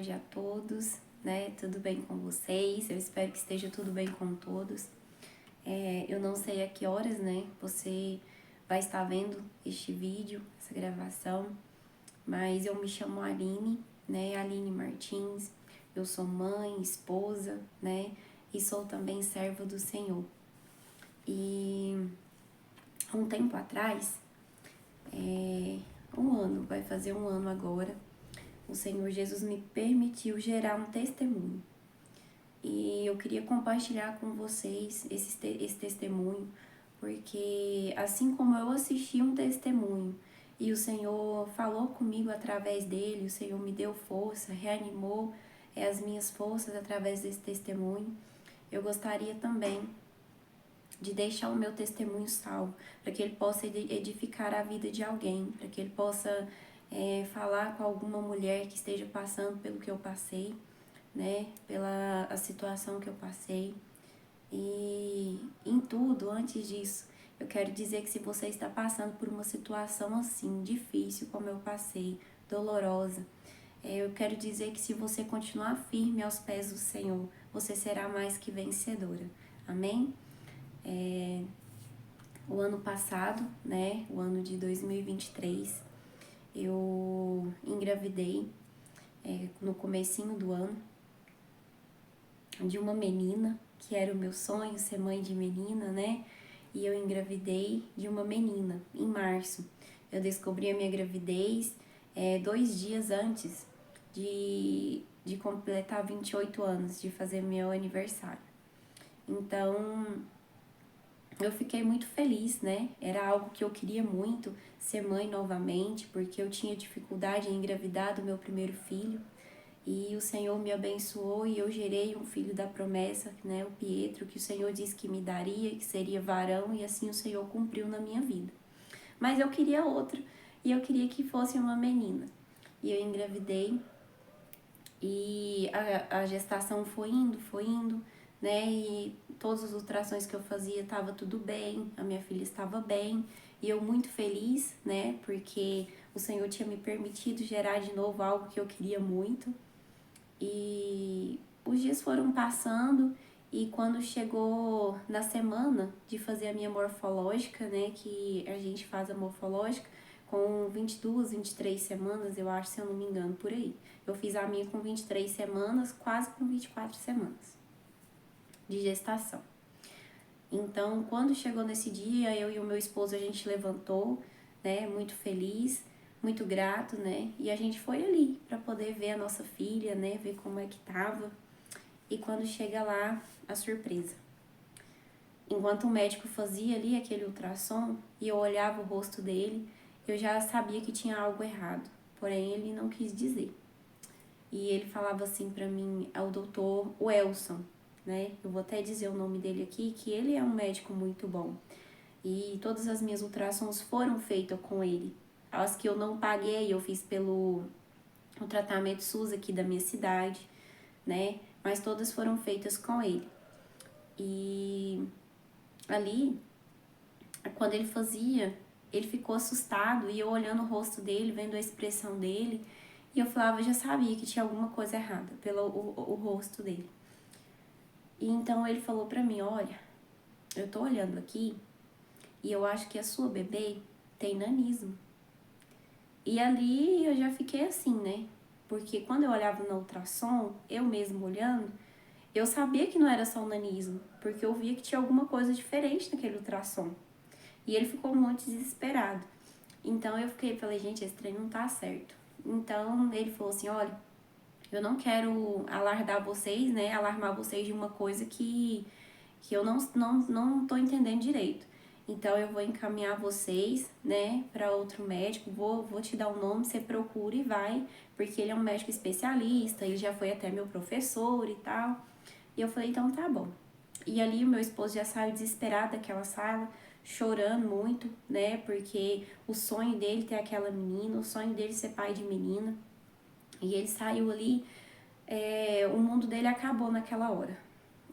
tarde a todos, né? Tudo bem com vocês? Eu espero que esteja tudo bem com todos. Eu não sei a que horas, né, você vai estar vendo este vídeo, essa gravação, mas eu me chamo Aline, né? Aline Martins. Eu sou mãe, esposa, né? E sou também serva do Senhor. E há um tempo atrás, vai fazer um ano agora, o Senhor Jesus me permitiu gerar um testemunho. E eu queria compartilhar com vocês esse testemunho, porque assim como eu assisti um testemunho e o Senhor falou comigo através dele, o Senhor me deu força, reanimou as minhas forças através desse testemunho, eu gostaria também de deixar o meu testemunho salvo, para que ele possa edificar a vida de alguém, para que ele possa falar com alguma mulher que esteja passando pelo que eu passei, né, pela a situação que eu passei. E em tudo, antes disso, eu quero dizer que se você está passando por uma situação assim, difícil como eu passei, dolorosa, eu quero dizer que se você continuar firme aos pés do Senhor, você será mais que vencedora. Amém? O ano passado, né, o ano de 2023, eu engravidei no comecinho do ano de uma menina, que era o meu sonho, ser mãe de menina, né? E eu engravidei de uma menina em março. Eu descobri a minha gravidez 2 dias antes de completar 28 anos, de fazer meu aniversário. Então, eu fiquei muito feliz, né? Era algo que eu queria muito, ser mãe novamente, porque eu tinha dificuldade em engravidar do meu primeiro filho. E o Senhor me abençoou e eu gerei um filho da promessa, né, o Pietro, que o Senhor disse que me daria, que seria varão, e assim o Senhor cumpriu na minha vida. Mas eu queria outro, e eu queria que fosse uma menina. E eu engravidei, e a gestação foi indo, né, e todas as ultrassons que eu fazia estava tudo bem, a minha filha estava bem, e eu muito feliz, né, porque o Senhor tinha me permitido gerar de novo algo que eu queria muito. E os dias foram passando e quando chegou na semana de fazer a minha morfológica, né, que a gente faz a morfológica com 22, 23 semanas, eu acho, se eu não me engano, por aí. Eu fiz a minha com 23 semanas, quase com 24 semanas de gestação. Então, quando chegou nesse dia, eu e o meu esposo, a gente levantou, né, muito feliz, muito grato, né, e a gente foi ali para poder ver a nossa filha, né, ver como é que tava. E quando chega lá, a surpresa. Enquanto o médico fazia ali aquele ultrassom e eu olhava o rosto dele, eu já sabia que tinha algo errado, porém ele não quis dizer. E ele falava assim para mim, é o doutor Welson, né? Eu vou até dizer o nome dele aqui, que ele é um médico muito bom. E todas as minhas ultrassons foram feitas com ele. As que eu não paguei, eu fiz pelo o tratamento SUS aqui da minha cidade, né? Mas todas foram feitas com ele. E ali, quando ele fazia, ele ficou assustado e eu olhando o rosto dele, vendo a expressão dele, e eu falava, eu já sabia que tinha alguma coisa errada pelo o rosto dele. E então ele falou pra mim, olha, eu tô olhando aqui e eu acho que a sua bebê tem nanismo. E ali eu já fiquei assim, né? Porque quando eu olhava no ultrassom, eu mesmo olhando, eu sabia que não era só o nanismo, porque eu via que tinha alguma coisa diferente naquele ultrassom. E ele ficou muito desesperado. Então eu falei, gente, esse trem não tá certo. Então ele falou assim, olha, eu não quero alarmar vocês de uma coisa que eu não tô entendendo direito. Então eu vou encaminhar vocês, né, para outro médico, vou te dar o nome, você procura e vai, porque ele é um médico especialista, ele já foi até meu professor e tal. E eu falei, então tá bom. E ali o meu esposo já saiu desesperado daquela sala, chorando muito, né, porque o sonho dele ter aquela menina, o sonho dele ser pai de menina. E ele saiu ali, o mundo dele acabou naquela hora.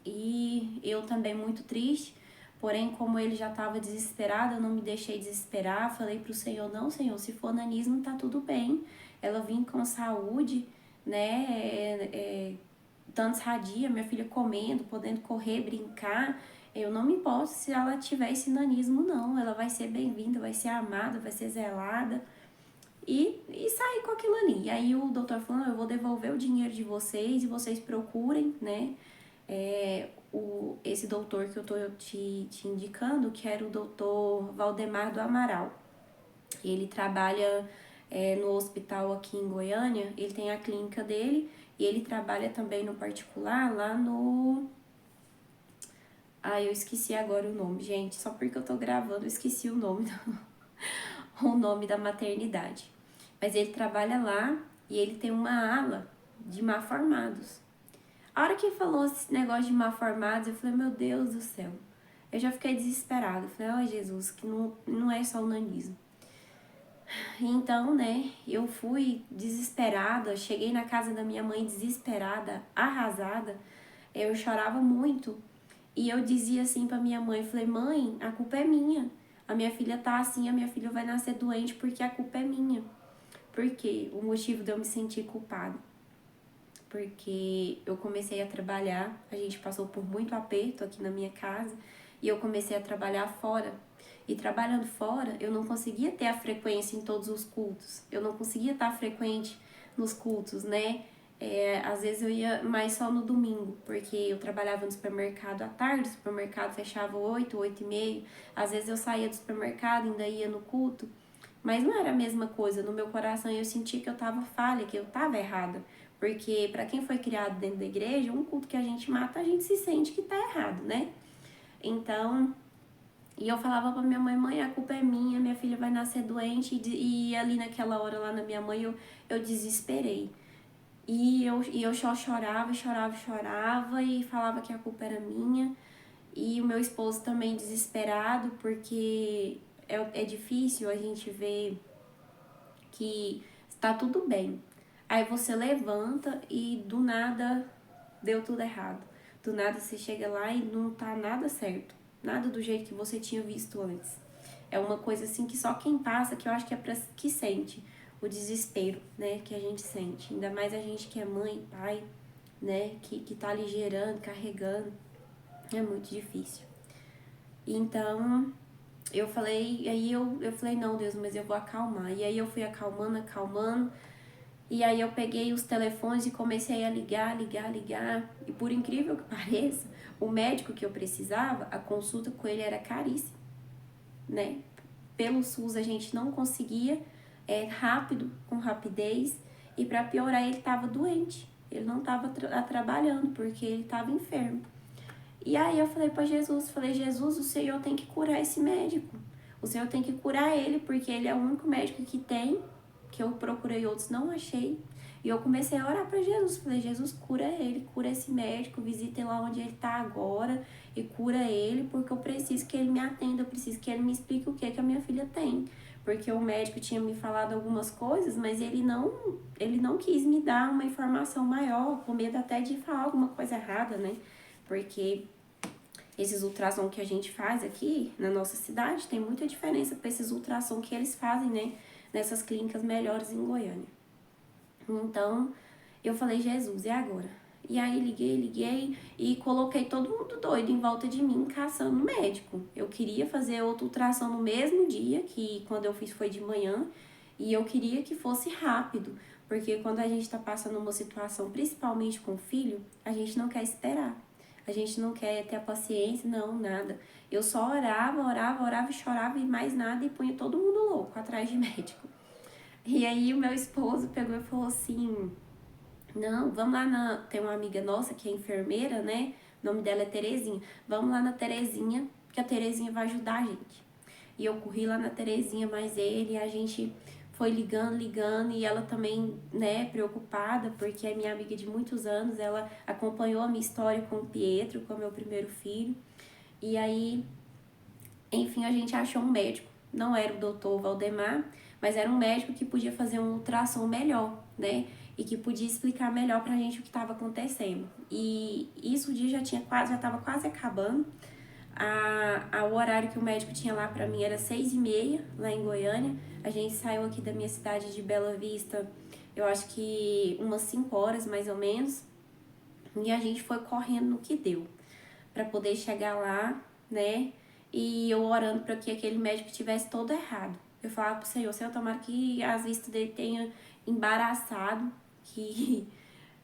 E eu também muito triste, porém como ele já estava desesperado, eu não me deixei desesperar, falei pro Senhor, não Senhor, se for nanismo tá tudo bem, ela vem com saúde, né, tantos radia, minha filha comendo, podendo correr, brincar, eu não me importo se ela tiver esse nanismo, não. Ela vai ser bem-vinda, vai ser amada, vai ser zelada e sair com aquilo ali. E aí o doutor falou, eu vou devolver o dinheiro de vocês e vocês procurem, né, esse doutor que eu tô te indicando, que era o doutor Valdemar do Amaral. Ele trabalha no hospital aqui em Goiânia, ele tem a clínica dele e ele trabalha também no particular lá no... eu esqueci agora o nome, gente. Só porque eu tô gravando, eu esqueci o nome, o nome da maternidade. Mas ele trabalha lá e ele tem uma ala de mal-formados. A hora que ele falou esse negócio de mal-formados, eu falei, meu Deus do céu. Eu já fiquei desesperada. Eu falei, Jesus, que não é só o nanismo. Então, né, eu fui desesperada, cheguei na casa da minha mãe desesperada, arrasada, eu chorava muito. E eu dizia assim pra minha mãe, falei, mãe, a culpa é minha. A minha filha tá assim, a minha filha vai nascer doente porque a culpa é minha. Por quê? O motivo de eu me sentir culpada. Porque eu comecei a trabalhar, a gente passou por muito aperto aqui na minha casa, e eu comecei a trabalhar fora. E trabalhando fora, eu não conseguia ter a frequência em todos os cultos. Eu não conseguia estar frequente nos cultos, né? Às vezes eu ia mais só no domingo, porque eu trabalhava no supermercado à tarde, o supermercado fechava 8h30. Às vezes eu saía do supermercado, ainda ia no culto. Mas não era a mesma coisa. No meu coração eu senti que eu tava falha, que eu tava errada. Porque para quem foi criado dentro da igreja, um culto que a gente mata, a gente se sente que tá errado, né? Então, e eu falava pra minha mãe, mãe, a culpa é minha filha vai nascer doente. E ali naquela hora lá na minha mãe, eu desesperei. E eu só chorava e falava que a culpa era minha. E o meu esposo também desesperado, porque é difícil a gente ver que está tudo bem. Aí você levanta e do nada deu tudo errado. Do nada você chega lá e não tá nada certo. Nada do jeito que você tinha visto antes. É uma coisa assim que só quem passa, que eu acho que é pra que sente o desespero, né, que a gente sente. Ainda mais a gente que é mãe, pai, né, que tá ali gerando, carregando. É muito difícil. Então, eu falei, aí eu falei, não, Deus, mas eu vou acalmar. E aí eu fui acalmando. E aí eu peguei os telefones e comecei a ligar. E por incrível que pareça, o médico que eu precisava, a consulta com ele era caríssima, né? Pelo SUS a gente não conseguia rápido, com rapidez. E para piorar, ele estava doente. Ele não estava trabalhando porque ele estava enfermo. E aí eu falei para Jesus, Jesus, o Senhor tem que curar esse médico. O Senhor tem que curar ele, porque ele é o único médico que tem, que eu procurei outros, não achei. E eu comecei a orar para Jesus, falei, Jesus, cura ele, cura esse médico, visite lá onde ele tá agora e cura ele, porque eu preciso que ele me atenda, eu preciso que ele me explique o que a minha filha tem. Porque o médico tinha me falado algumas coisas, mas ele não quis me dar uma informação maior, com medo até de falar alguma coisa errada, né? Porque esses ultrassom que a gente faz aqui na nossa cidade tem muita diferença para esses ultrassom que eles fazem, né, nessas clínicas melhores em Goiânia. Então, eu falei, Jesus, e agora? E aí liguei e coloquei todo mundo doido em volta de mim, caçando médico. Eu queria fazer outro ultrassom no mesmo dia, que quando eu fiz foi de manhã, e eu queria que fosse rápido, porque quando a gente tá passando uma situação, principalmente com o filho, a gente não quer esperar. A gente não quer ter a paciência, não, nada. Eu só orava e chorava e mais nada e punha todo mundo louco atrás de médico. E aí o meu esposo pegou e falou assim, não, vamos lá tem uma amiga nossa que é enfermeira, né? O nome dela é Terezinha. Vamos lá na Terezinha, que a Terezinha vai ajudar a gente. E eu corri lá na Terezinha, mais ele, e a gente foi ligando, e ela também, né, preocupada, porque é minha amiga de muitos anos, ela acompanhou a minha história com o Pietro, com o meu primeiro filho, e aí, enfim, a gente achou um médico, não era o doutor Valdemar, mas era um médico que podia fazer um ultrassom melhor, né, e que podia explicar melhor pra gente o que estava acontecendo. E isso o dia já estava quase acabando. O horário que o médico tinha lá pra mim era 6h30, lá em Goiânia. A gente saiu aqui da minha cidade de Bela Vista, eu acho que umas 5 horas mais ou menos, e a gente foi correndo no que deu, para poder chegar lá, né? E eu orando para que aquele médico tivesse todo errado. Eu falava pro Senhor, Senhor, tomara que as vistas dele tenha embaraçado, que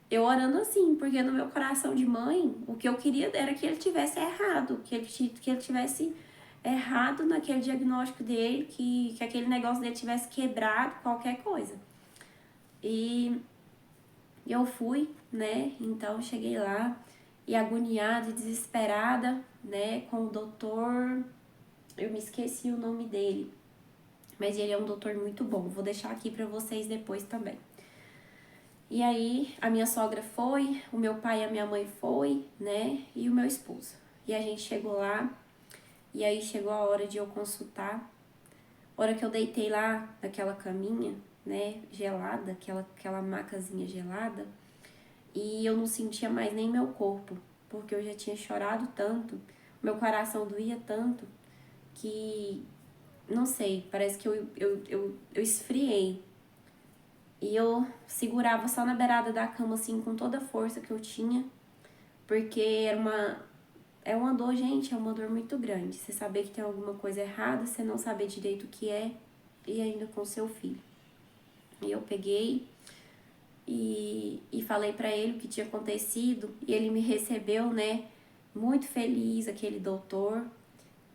eu orando assim, porque no meu coração de mãe, o que eu queria era que ele tivesse errado, que ele tivesse errado naquele diagnóstico dele, que aquele negócio dele tivesse quebrado, qualquer coisa. E eu fui, né? Então cheguei lá e agoniada e desesperada, né? Com o doutor, eu me esqueci o nome dele, mas ele é um doutor muito bom. Vou deixar aqui pra vocês depois também. E aí a minha sogra foi, o meu pai e a minha mãe foi, né? E o meu esposo. E a gente chegou lá, e aí chegou a hora de eu consultar. A hora que eu deitei lá naquela caminha, né, gelada, aquela macazinha gelada, e eu não sentia mais nem meu corpo, porque eu já tinha chorado tanto, meu coração doía tanto, que, não sei, parece que eu esfriei. E eu segurava só na beirada da cama, assim, com toda a força que eu tinha, porque é uma dor, gente, é uma dor muito grande. Você saber que tem alguma coisa errada, você não saber direito o que é, e ainda com seu filho. E eu peguei e falei pra ele o que tinha acontecido, e ele me recebeu, né, muito feliz, aquele doutor,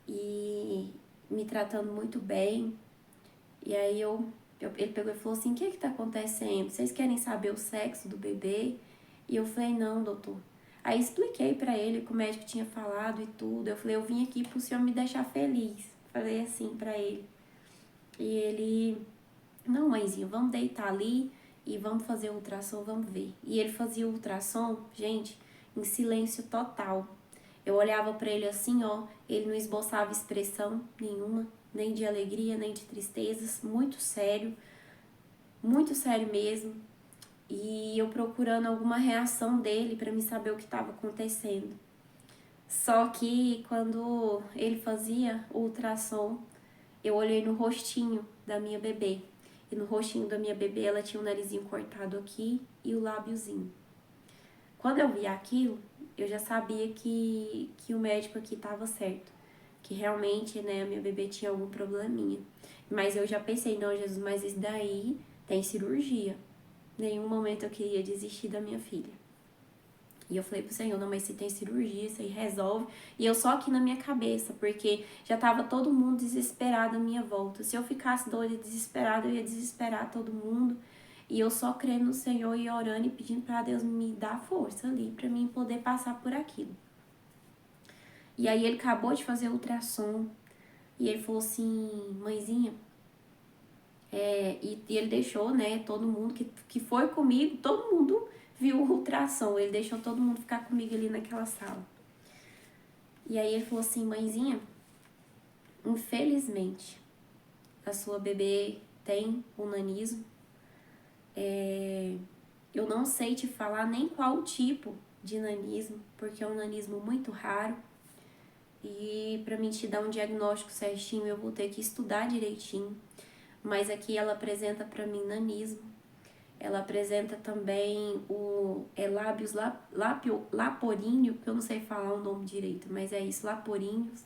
e me tratando muito bem. E aí ele pegou e falou assim, o que tá acontecendo? Vocês querem saber o sexo do bebê? E eu falei, não, doutor. Aí expliquei pra ele que o médico tinha falado e tudo. Eu falei, eu vim aqui pro senhor me deixar feliz. Falei assim pra ele. E ele, não, mãezinha, vamos deitar ali e vamos fazer o ultrassom, vamos ver. E ele fazia o ultrassom, gente, em silêncio total. Eu olhava pra ele assim, ó, ele não esboçava expressão nenhuma, nem de alegria, nem de tristezas, muito sério mesmo. E eu procurando alguma reação dele pra me saber o que estava acontecendo. Só que quando ele fazia o ultrassom, eu olhei no rostinho da minha bebê. E no rostinho da minha bebê ela tinha o narizinho cortado aqui e o lábiozinho. Quando eu vi aquilo, eu já sabia que o médico aqui estava certo. Que realmente, né, a minha bebê tinha algum probleminha. Mas eu já pensei, não, Jesus, mas isso daí tem cirurgia. Em nenhum momento eu queria desistir da minha filha. E eu falei pro Senhor, não, mas se tem cirurgia, isso aí resolve. E eu só aqui na minha cabeça, porque já tava todo mundo desesperado à minha volta. Se eu ficasse doida e desesperada, eu ia desesperar todo mundo. E eu só crendo no Senhor e orando e pedindo pra Deus me dar força ali, pra mim poder passar por aquilo. E aí ele acabou de fazer o ultrassom. E ele falou assim, mãezinha, e ele deixou, né, todo mundo que foi comigo, todo mundo viu o ultrassom. Ele deixou todo mundo ficar comigo ali naquela sala. E aí ele falou assim, mãezinha, infelizmente, a sua bebê tem um nanismo. Eu não sei te falar nem qual tipo de nanismo, porque é um nanismo muito raro. E para mim te dar um diagnóstico certinho, eu vou ter que estudar direitinho. Mas aqui ela apresenta para mim nanismo. Ela apresenta também o lábios laporíneo, que eu não sei falar o nome direito, mas é isso, laporíneos.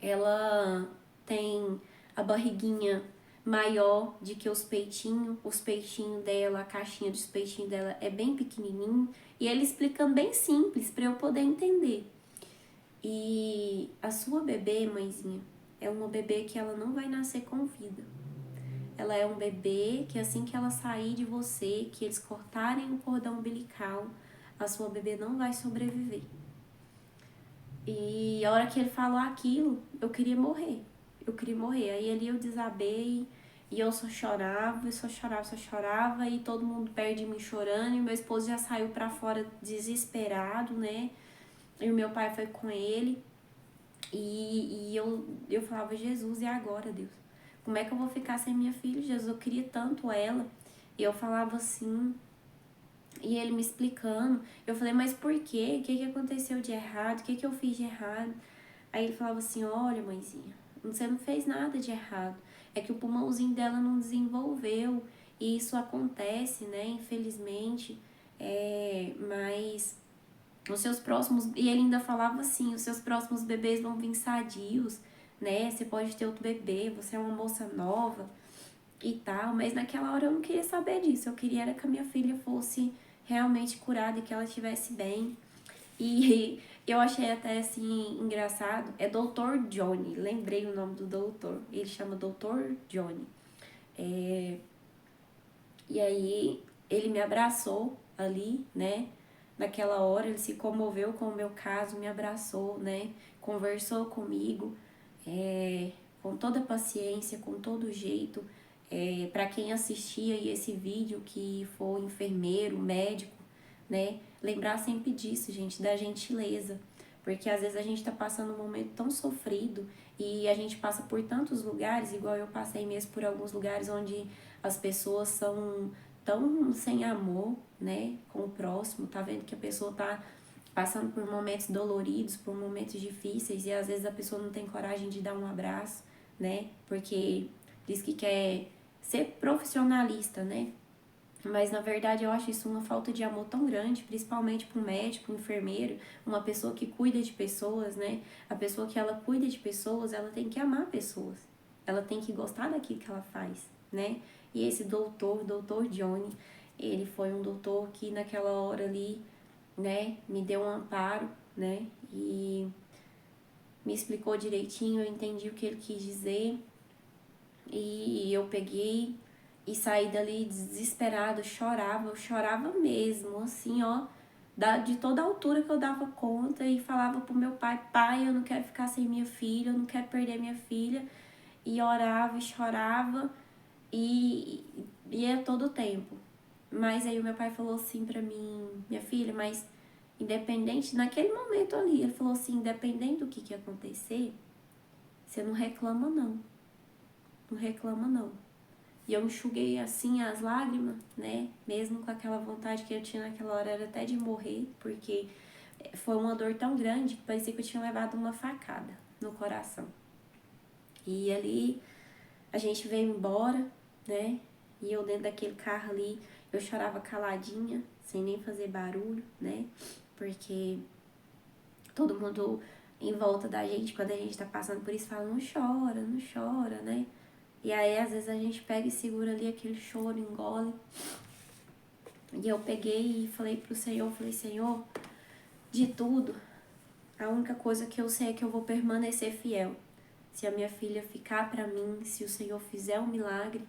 Ela tem a barriguinha maior do que os peitinhos dela, a caixinha dos peitinhos dela é bem pequenininho, e ele explicando bem simples para eu poder entender. E a sua bebê, mãezinha, é uma bebê que ela não vai nascer com vida. Ela é um bebê que assim que ela sair de você, que eles cortarem o cordão umbilical, a sua bebê não vai sobreviver. E a hora que ele falou aquilo, eu queria morrer. Eu queria morrer. Aí ali eu desabei e eu só chorava, só chorava e todo mundo perto de mim chorando. E meu esposo já saiu pra fora desesperado, né? E o meu pai foi com ele. E eu falava, Jesus, e agora, Deus? Como é que eu vou ficar sem minha filha, Jesus? Eu queria tanto ela. E eu falava assim, e ele me explicando. Eu falei, mas por quê? O que aconteceu de errado? O que eu fiz de errado? Aí ele falava assim, olha, mãezinha, você não fez nada de errado. é que o pulmãozinho dela não desenvolveu, e isso acontece, né, infelizmente, mas os seus próximos, e ele ainda falava assim, os seus próximos bebês vão vir sadios, né, você pode ter outro bebê, você é uma moça nova e tal, mas naquela hora eu não queria saber disso, eu queria era que a minha filha fosse realmente curada e que ela estivesse bem. E eu achei até assim engraçado, é Doutor Johnny, lembrei o nome do doutor, ele chama Doutor Johnny. E aí ele me abraçou ali, né? Naquela hora ele se comoveu com o meu caso, me abraçou, né? Conversou comigo, com toda paciência, com todo jeito. Para quem assistia esse vídeo, que for enfermeiro, médico, né? Lembrar sempre disso, gente, da gentileza. Porque às vezes a gente tá passando um momento tão sofrido e a gente passa por tantos lugares, igual eu passei mesmo por alguns lugares onde as pessoas são tão sem amor, né, com o próximo, tá vendo que a pessoa tá passando por momentos doloridos, por momentos difíceis, e às vezes a pessoa não tem coragem de dar um abraço, né, porque diz que quer ser profissionalista, né, mas na verdade eu acho isso uma falta de amor tão grande, principalmente para um médico, um enfermeiro, uma pessoa que cuida de pessoas, né? A pessoa que ela cuida de pessoas, ela tem que amar pessoas. Ela tem que gostar daquilo que ela faz, né? E esse doutor Johnny, ele foi um doutor que naquela hora ali, né, me deu um amparo, né? E me explicou direitinho, eu entendi o que ele quis dizer. E eu peguei e saí dali desesperada, eu chorava mesmo, assim, ó, de toda a altura que eu dava conta, e falava pro meu pai, pai, eu não quero ficar sem minha filha, eu não quero perder minha filha, e orava e chorava, e ia todo o tempo. Mas aí o meu pai falou assim pra mim, minha filha, mas independente, naquele momento ali, ele falou assim, independente do que acontecer, você não reclama não, não reclama não. E eu enxuguei assim as lágrimas, né? Mesmo com aquela vontade que eu tinha naquela hora, era até de morrer, porque foi uma dor tão grande que parecia que eu tinha levado uma facada no coração. E ali a gente veio embora, né? E eu dentro daquele carro ali, eu chorava caladinha, sem nem fazer barulho, né? Porque todo mundo em volta da gente, quando a gente tá passando por isso, fala, não chora, não chora, né? E aí, às vezes, a gente pega e segura ali aquele choro, engole. E eu peguei e falei pro Senhor, Senhor, de tudo, a única coisa que eu sei é que eu vou permanecer fiel. Se a minha filha ficar pra mim, se o Senhor fizer um milagre,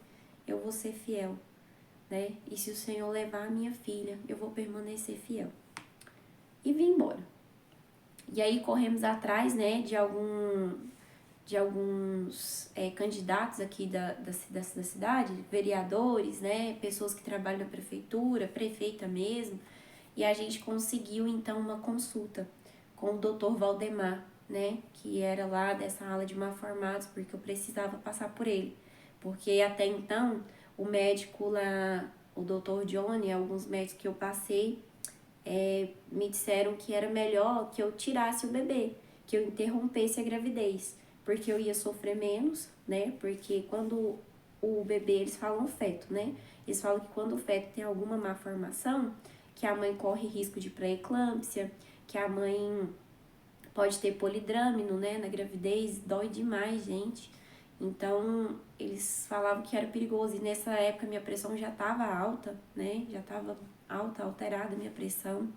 eu vou ser fiel, né? E se o Senhor levar a minha filha, eu vou permanecer fiel. E vim embora. E aí corremos atrás, né, de alguns candidatos aqui da cidade, vereadores, né, pessoas que trabalham na prefeitura, prefeita mesmo, e a gente conseguiu então uma consulta com o Dr. Valdemar, né, que era lá dessa ala de mal-formados, porque eu precisava passar por ele, porque até então o médico lá, o Dr. Johnny, alguns médicos que eu passei, me disseram que era melhor que eu tirasse o bebê, que eu interrompesse a gravidez, porque eu ia sofrer menos, né? Porque quando o bebê, eles falam feto, né? Eles falam que quando o feto tem alguma malformação, que a mãe corre risco de pré-eclâmpsia, que a mãe pode ter polidrâmino, né? Na gravidez, dói demais, gente. Então, eles falavam que era perigoso. E nessa época, minha pressão já estava alta, né? Já estava alta, alterada a minha pressão.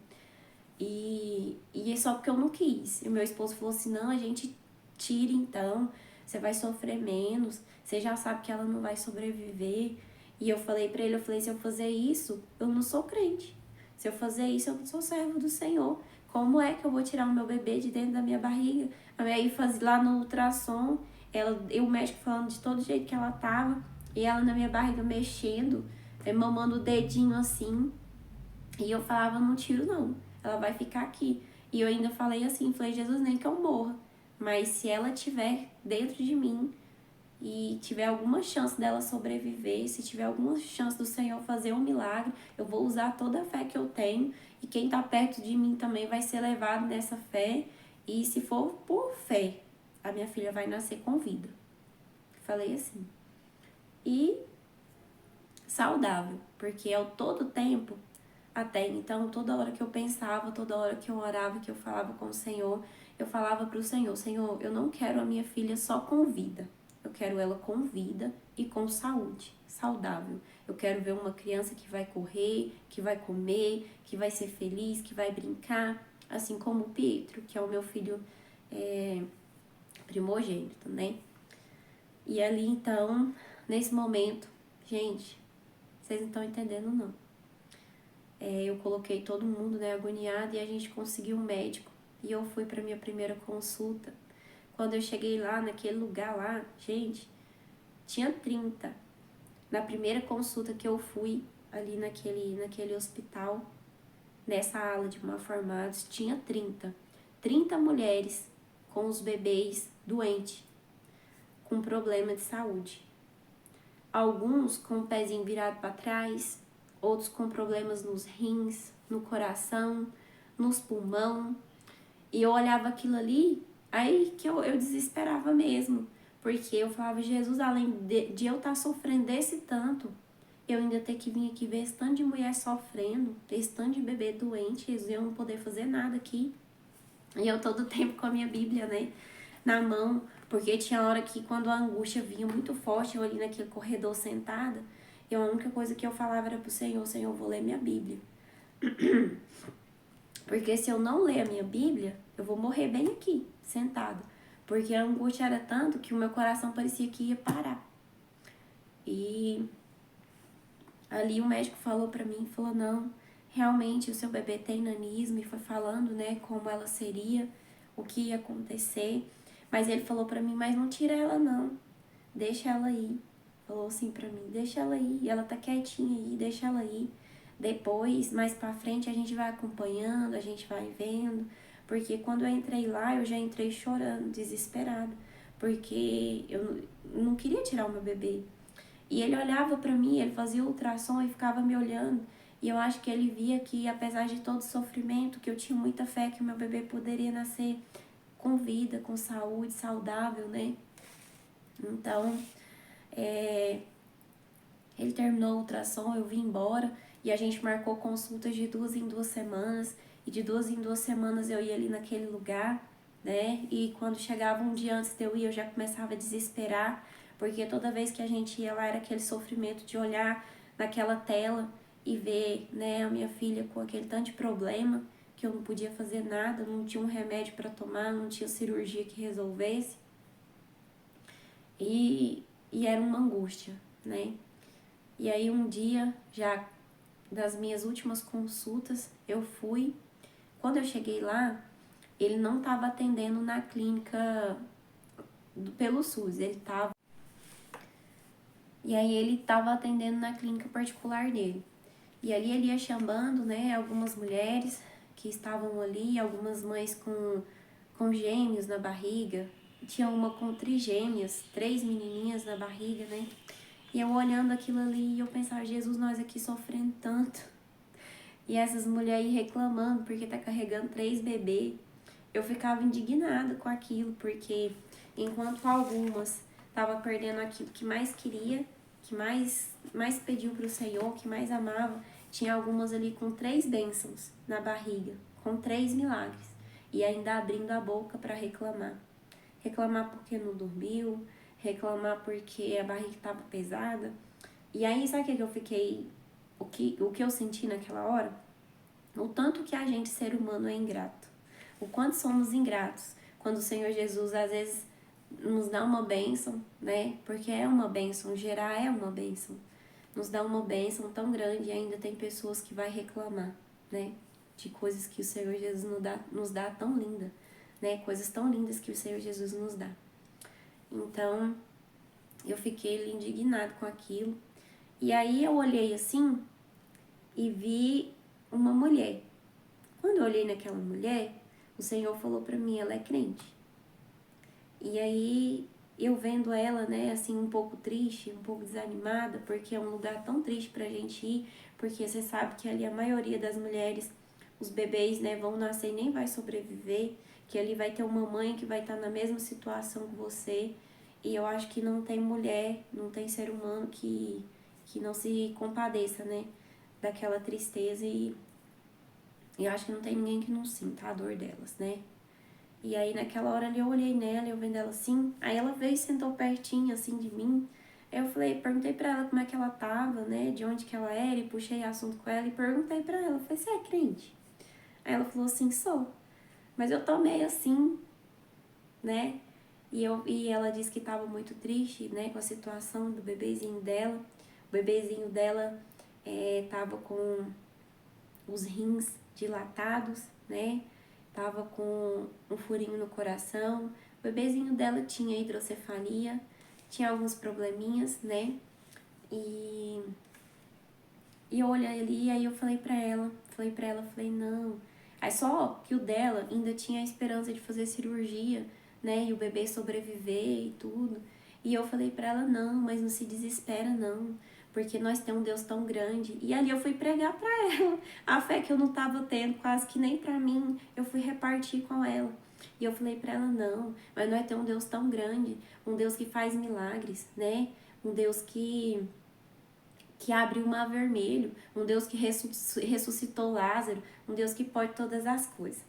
E é só porque eu não quis. E o meu esposo falou assim, não, a gente tira então, você vai sofrer menos, você já sabe que ela não vai sobreviver. E eu falei pra ele, se eu fazer isso, eu não sou crente. Se eu fazer isso, eu não sou servo do Senhor. Como é que eu vou tirar o meu bebê de dentro da minha barriga? Aí faz lá no ultrassom, o médico falando de todo jeito que ela tava, e ela na minha barriga mexendo, mamando o dedinho assim. E eu falava, não tiro não, ela vai ficar aqui. E eu ainda falei assim, Jesus, nem que eu morra, mas se ela tiver dentro de mim e tiver alguma chance dela sobreviver, se tiver alguma chance do Senhor fazer um milagre, eu vou usar toda a fé que eu tenho, e quem tá perto de mim também vai ser levado nessa fé, e se for por fé, a minha filha vai nascer com vida. Falei assim. e saudável, porque ao todo tempo, até então, toda hora que eu pensava, toda hora que eu orava, que eu falava com o Senhor, eu falava para o Senhor, Senhor, eu não quero a minha filha só com vida, eu quero ela com vida e com saúde, saudável. Eu quero ver uma criança que vai correr, que vai comer, que vai ser feliz, que vai brincar, assim como o Pietro, que é o meu filho primogênito, né? E ali então, nesse momento, gente, vocês não estão entendendo não. Eu coloquei todo mundo, né, agoniado, e a gente conseguiu um médico. E eu fui para minha primeira consulta. Quando eu cheguei lá, naquele lugar lá, gente, tinha 30. Na primeira consulta que eu fui, ali naquele hospital, nessa ala de malformados, tinha 30. 30 mulheres com os bebês doentes, com problema de saúde. Alguns com o pezinho virado para trás, outros com problemas nos rins, no coração, nos pulmão. E eu olhava aquilo ali, aí que eu desesperava mesmo. Porque eu falava, Jesus, além de eu estar sofrendo desse tanto, eu ainda ter que vir aqui ver esse tanto de mulher sofrendo, esse tanto de bebê doente, Jesus, eu não poder fazer nada aqui. E eu todo tempo com a minha Bíblia, né, na mão, porque tinha hora que quando a angústia vinha muito forte, eu ali naquele corredor sentada, e a única coisa que eu falava era pro Senhor, Senhor, eu vou ler minha Bíblia. Porque se eu não ler a minha Bíblia, eu vou morrer bem aqui, sentada. Porque a angústia era tanto que o meu coração parecia que ia parar. E ali o médico falou pra mim, falou, não, realmente o seu bebê tem nanismo, e foi falando, né, como ela seria, o que ia acontecer. Mas ele falou pra mim, mas não tira ela não, deixa ela ir. Falou assim pra mim, deixa ela ir, ela tá quietinha aí, deixa ela ir. Depois, mais pra frente, a gente vai acompanhando, a gente vai vendo. Porque quando eu entrei lá, eu já entrei chorando, desesperada. Porque eu não queria tirar o meu bebê. E ele olhava pra mim, ele fazia ultrassom e ficava me olhando. E eu acho que ele via que, apesar de todo o sofrimento, que eu tinha muita fé que o meu bebê poderia nascer com vida, com saúde, saudável, né? Então, ele terminou o ultrassom, eu vim embora e a gente marcou consultas de 2 em 2 semanas. E de 2 em 2 semanas eu ia ali naquele lugar, né? E quando chegava um dia antes de eu ir, eu já começava a desesperar, porque toda vez que a gente ia lá era aquele sofrimento de olhar naquela tela e ver, né, a minha filha com aquele tanto de problema, que eu não podia fazer nada, não tinha um remédio para tomar, não tinha cirurgia que resolvesse. E era uma angústia, né? E aí um dia, já das minhas últimas consultas, eu fui. Quando eu cheguei lá, ele não estava atendendo na clínica pelo SUS, ele estava... E aí ele estava atendendo na clínica particular dele. E ali ele ia chamando, né, algumas mulheres que estavam ali, algumas mães com gêmeos na barriga. Tinha uma com trigêmeas, 3 menininhas na barriga, né? E eu olhando aquilo ali, e eu pensava, Jesus, nós aqui sofrendo tanto. E essas mulheres reclamando porque tá carregando 3 bebês. Eu ficava indignada com aquilo, porque enquanto algumas estavam perdendo aquilo que mais queria, que mais pediu pro Senhor, que mais amava, tinha algumas ali com 3 bênçãos na barriga, com 3 milagres. E ainda abrindo a boca para reclamar. Reclamar porque não dormiu, reclamar porque a barriga estava pesada. E aí, sabe o que eu fiquei, o que eu senti naquela hora? O tanto que a gente, ser humano, é ingrato. O quanto somos ingratos. Quando o Senhor Jesus, às vezes, nos dá uma bênção, né? Porque é uma bênção, gerar é uma bênção. Nos dá uma bênção tão grande e ainda tem pessoas que vai reclamar, né? De coisas que o Senhor Jesus nos dá tão linda, né? Coisas tão lindas que o Senhor Jesus nos dá. Então, eu fiquei indignado com aquilo. E aí eu olhei assim e vi uma mulher. Quando eu olhei naquela mulher, o Senhor falou pra mim, ela é crente. E aí eu vendo ela, né, assim, um pouco triste, um pouco desanimada, porque é um lugar tão triste pra gente ir, porque você sabe que ali a maioria das mulheres, os bebês, né, vão nascer e nem vai sobreviver, que ali vai ter uma mãe que vai estar na mesma situação que você. E eu acho que não tem mulher, não tem ser humano que não se compadeça, né? Daquela tristeza e eu acho que não tem ninguém que não sinta a dor delas, né? E aí naquela hora ali eu olhei nela, eu vendo ela assim, aí ela veio e sentou pertinho assim de mim. Aí eu falei, perguntei pra ela como é que ela tava, né? De onde que ela era, e puxei assunto com ela e perguntei pra ela, eu falei, você é crente? Aí ela falou assim, sou. Mas eu tô meio assim, né? E ela disse que tava muito triste, né, com a situação do bebezinho dela. O bebezinho dela tava com os rins dilatados, né? Tava com um furinho no coração. O bebezinho dela tinha hidrocefalia, tinha alguns probleminhas, né? E, e eu olhei ali, aí eu falei, não. Aí só que o dela ainda tinha a esperança de fazer cirurgia, né? E o bebê sobreviver e tudo. E eu falei pra ela, não, mas não se desespera não, porque nós temos um Deus tão grande. E ali eu fui pregar pra ela a fé que eu não tava tendo, quase que nem pra mim, eu fui repartir com ela. E eu falei pra ela, não, mas nós temos um Deus tão grande, um Deus que faz milagres, né? Um Deus que abre o mar vermelho, um Deus que ressuscitou Lázaro, um Deus que pode todas as coisas.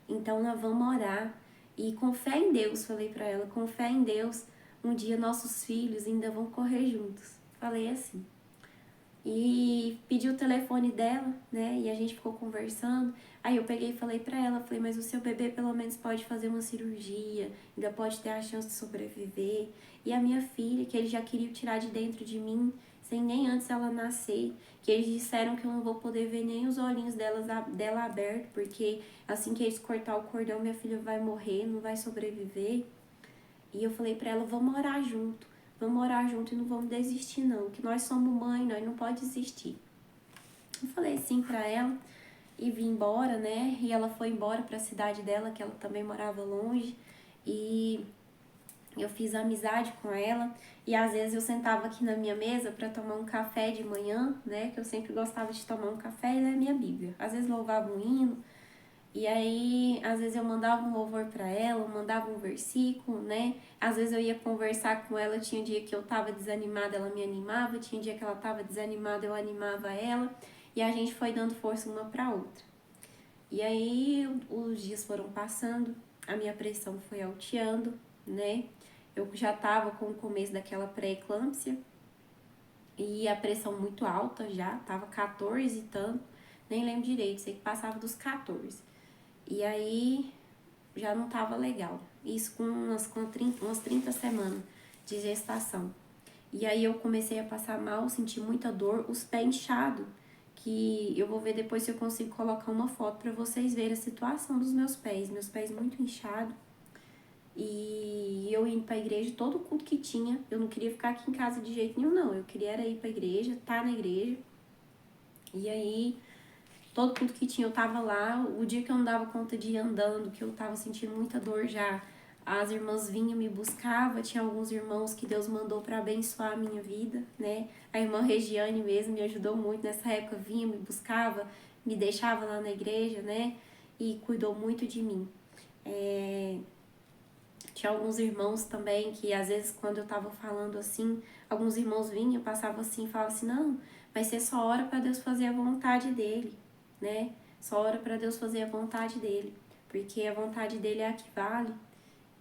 Então nós vamos orar e com fé em Deus, falei para ela, com fé em Deus, um dia nossos filhos ainda vão correr juntos. Falei assim. E pedi o telefone dela, né? E a gente ficou conversando. Aí eu peguei e falei pra ela, falei, mas o seu bebê pelo menos pode fazer uma cirurgia, ainda pode ter a chance de sobreviver. E a minha filha, que eles já queriam tirar de dentro de mim, sem nem antes ela nascer, que eles disseram que eu não vou poder ver nem os olhinhos dela abertos, porque assim que eles cortar o cordão, minha filha vai morrer, não vai sobreviver. E eu falei pra ela, vamos orar junto. Vamos orar junto e não vamos desistir não, que nós somos mãe, nós não pode desistir. Eu falei assim pra ela e vim embora, né? E ela foi embora pra cidade dela, que ela também morava longe. E eu fiz amizade com ela e às vezes eu sentava aqui na minha mesa para tomar um café de manhã, né? Que eu sempre gostava de tomar um café e ler minha Bíblia. Às vezes louvava um hino, e aí, às vezes eu mandava um louvor para ela, mandava um versículo, né? Às vezes eu ia conversar com ela, tinha dia que eu tava desanimada, ela me animava, tinha dia que ela tava desanimada, eu animava ela, e a gente foi dando força uma para outra. E aí, os dias foram passando, a minha pressão foi alteando, né? Eu já tava com o começo daquela pré-eclâmpsia, e a pressão muito alta já, tava 14 e tanto, nem lembro direito, sei que passava dos 14. E aí já não tava legal. Isso com umas 30 semanas de gestação. E aí eu comecei a passar mal, senti muita dor, os pés inchados, que eu vou ver depois se eu consigo colocar uma foto para vocês verem a situação dos meus pés muito inchados. E eu indo pra igreja, todo culto que tinha, eu não queria ficar aqui em casa de jeito nenhum, não. Eu queria era ir pra igreja, estar na igreja. E aí todo culto que tinha eu tava lá. O dia que eu não dava conta de ir andando, que eu tava sentindo muita dor já, as irmãs vinham me buscavam. Tinha alguns irmãos que Deus mandou para abençoar a minha vida, né? A irmã Regiane mesmo me ajudou muito nessa época, vinha, me buscava, me deixava lá na igreja, né? E cuidou muito de mim. Tinha alguns irmãos também que às vezes quando eu tava falando assim, alguns irmãos vinham, passavam assim, falavam assim, não, mas você só ora para Deus fazer a vontade dele, né? Só ora para Deus fazer a vontade dele, porque a vontade dele é a que vale.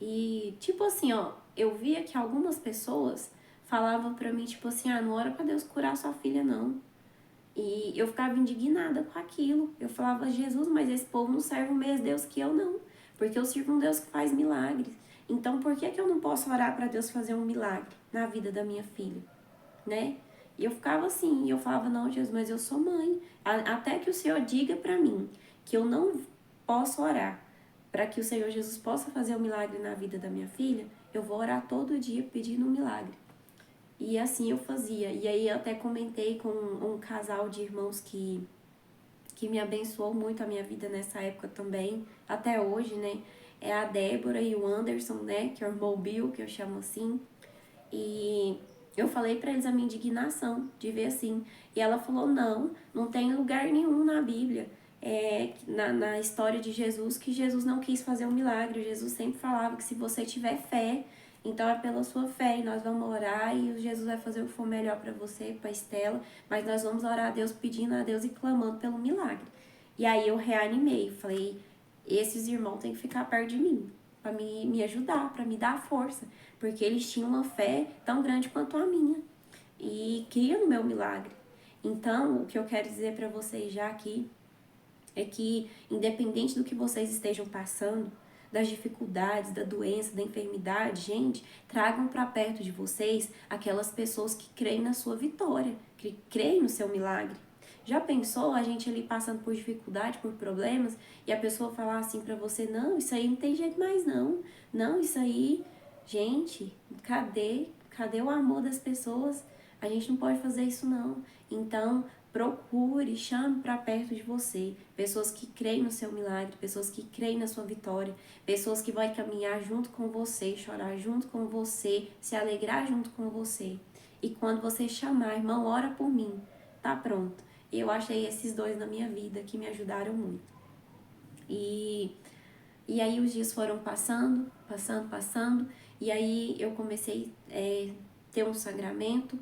E tipo assim, ó, eu via que algumas pessoas falavam pra mim, tipo assim, ah, não ora pra Deus curar sua filha, não. E eu ficava indignada com aquilo. Eu falava, Jesus, mas esse povo não serve o mesmo Deus que eu, não. Porque eu sirvo um Deus que faz milagres. Então, por que eu não posso orar para Deus fazer um milagre na vida da minha filha, né? E eu ficava assim, e eu falava, não, Jesus, mas eu sou mãe. Até que o Senhor diga para mim que eu não posso orar para que o Senhor Jesus possa fazer um milagre na vida da minha filha, eu vou orar todo dia pedindo um milagre. E assim eu fazia. E aí eu até comentei com um casal de irmãos que me abençoou muito a minha vida nessa época também, até hoje, né? É a Débora e o Anderson, né? Que é o irmão Bill, que eu chamo assim. E eu falei pra eles a minha indignação de ver assim. E ela falou, não, não tem lugar nenhum na Bíblia, na história de Jesus, que Jesus não quis fazer um milagre. Jesus sempre falava que se você tiver fé, Então é pela sua fé e nós vamos orar e o Jesus vai fazer o que for melhor para você, para Estela, mas nós vamos orar a Deus, pedindo a Deus e clamando pelo milagre. E aí eu reanimei, falei, esses irmãos têm que ficar perto de mim, para me ajudar, para me dar força, porque eles tinham uma fé tão grande quanto a minha e criam no meu milagre. Então, o que eu quero dizer para vocês já aqui é que, independente do que vocês estejam passando, das dificuldades, da doença, da enfermidade, gente, tragam para perto de vocês aquelas pessoas que creem na sua vitória, que creem no seu milagre. Já pensou a gente ali passando por dificuldade, por problemas, e a pessoa falar assim para você, não, isso aí não tem jeito mais não, não, isso aí, gente, cadê o amor das pessoas? A gente não pode fazer isso não. Então, procure, chame para perto de você pessoas que creem no seu milagre, pessoas que creem na sua vitória, pessoas que vão caminhar junto com você, chorar junto com você, se alegrar junto com você. E quando você chamar, irmão, ora por mim, tá pronto. Eu achei esses dois na minha vida que me ajudaram muito. E aí os dias foram passando, e aí eu comecei a ter um sangramento,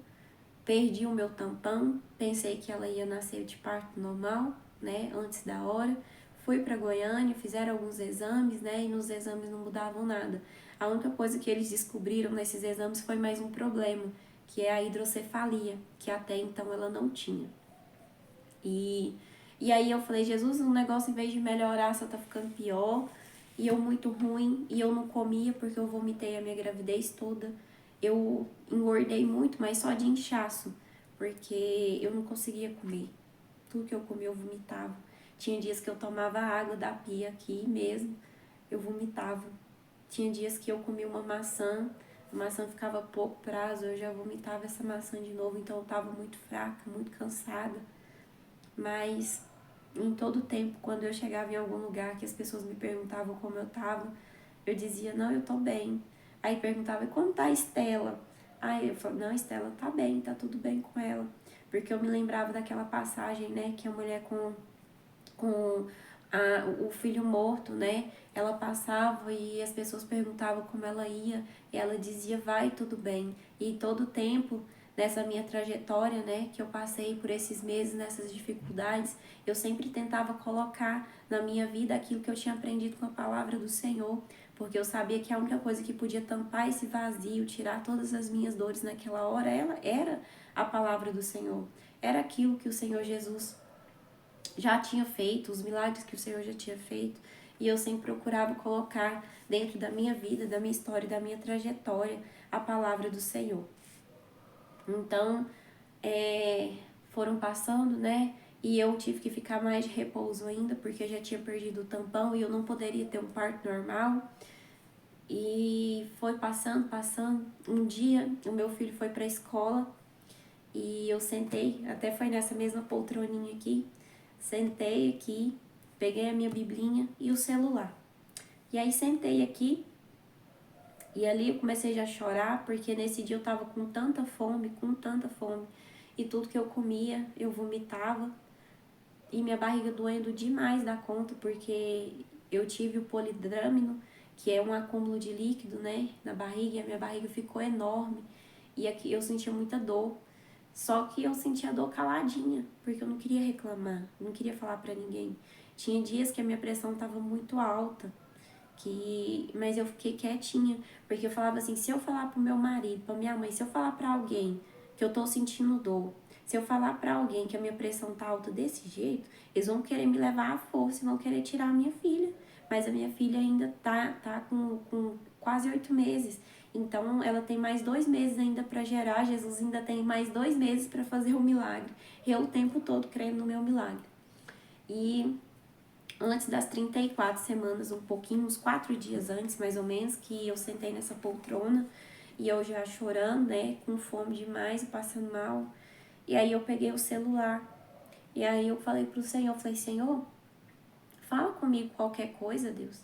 perdi o meu tampão, pensei que ela ia nascer de parto normal, né, antes da hora. Fui para Goiânia, fizeram alguns exames, né, e nos exames não mudavam nada. A única coisa que eles descobriram nesses exames foi mais um problema, que é a hidrocefalia, que até então ela não tinha. E aí eu falei, Jesus, o negócio em vez de melhorar só tá ficando pior, e eu muito ruim, e eu não comia porque eu vomitei a minha gravidez toda. Eu engordei muito, mas só de inchaço, porque eu não conseguia comer. Tudo que eu comia eu vomitava. Tinha dias que eu tomava água da pia aqui mesmo, eu vomitava. Tinha dias que eu comia uma maçã, a maçã ficava pouco prazo, eu já vomitava essa maçã de novo, então eu tava muito fraca, muito cansada. Mas em todo tempo, quando eu chegava em algum lugar que as pessoas me perguntavam como eu tava, eu dizia, não, eu tô bem. Aí perguntava, e como tá a Estela? Aí eu falava, não, a Estela tá bem, tá tudo bem com ela. Porque eu me lembrava daquela passagem, né, que a mulher com o filho morto, né, ela passava e as pessoas perguntavam como ela ia, e ela dizia, vai, tudo bem. E todo tempo, nessa minha trajetória, né, que eu passei por esses meses, nessas dificuldades, eu sempre tentava colocar na minha vida aquilo que eu tinha aprendido com a palavra do Senhor, porque eu sabia que a única coisa que podia tampar esse vazio, tirar todas as minhas dores naquela hora, ela era a palavra do Senhor. Era aquilo que o Senhor Jesus já tinha feito, os milagres que o Senhor já tinha feito, e eu sempre procurava colocar dentro da minha vida, da minha história, da minha trajetória, a palavra do Senhor. Então, foram passando, né? E eu tive que ficar mais de repouso ainda, porque eu já tinha perdido o tampão e eu não poderia ter um parto normal. E foi passando. Um dia, o meu filho foi para a escola e eu sentei, até foi nessa mesma poltroninha aqui, sentei aqui, peguei a minha biblinha e o celular. E aí sentei aqui e ali eu comecei já a chorar, porque nesse dia eu tava com tanta fome, e tudo que eu comia eu vomitava, e minha barriga doendo demais da conta, porque eu tive o polidrâmino, que é um acúmulo de líquido, né, na barriga, e a minha barriga ficou enorme, e aqui eu sentia muita dor. Só que eu sentia dor caladinha, porque eu não queria reclamar, não queria falar pra ninguém. Tinha dias que a minha pressão tava muito alta, mas eu fiquei quietinha, porque eu falava assim, se eu falar pro meu marido, pra minha mãe, se eu falar pra alguém que eu tô sentindo dor, se eu falar pra alguém que a minha pressão tá alta desse jeito, eles vão querer me levar à força e vão querer tirar a minha filha. Mas a minha filha ainda tá com quase 8 meses. Então, ela tem mais 2 meses ainda para gerar. Jesus ainda tem mais 2 meses para fazer o milagre. Eu o tempo todo crendo no meu milagre. E antes das 34 semanas, um pouquinho, uns 4 dias antes, mais ou menos, que eu sentei nessa poltrona e eu já chorando, né, com fome demais e passando mal. E aí eu peguei o celular e aí eu falei pro Senhor, falei, Senhor, fala comigo qualquer coisa, Deus.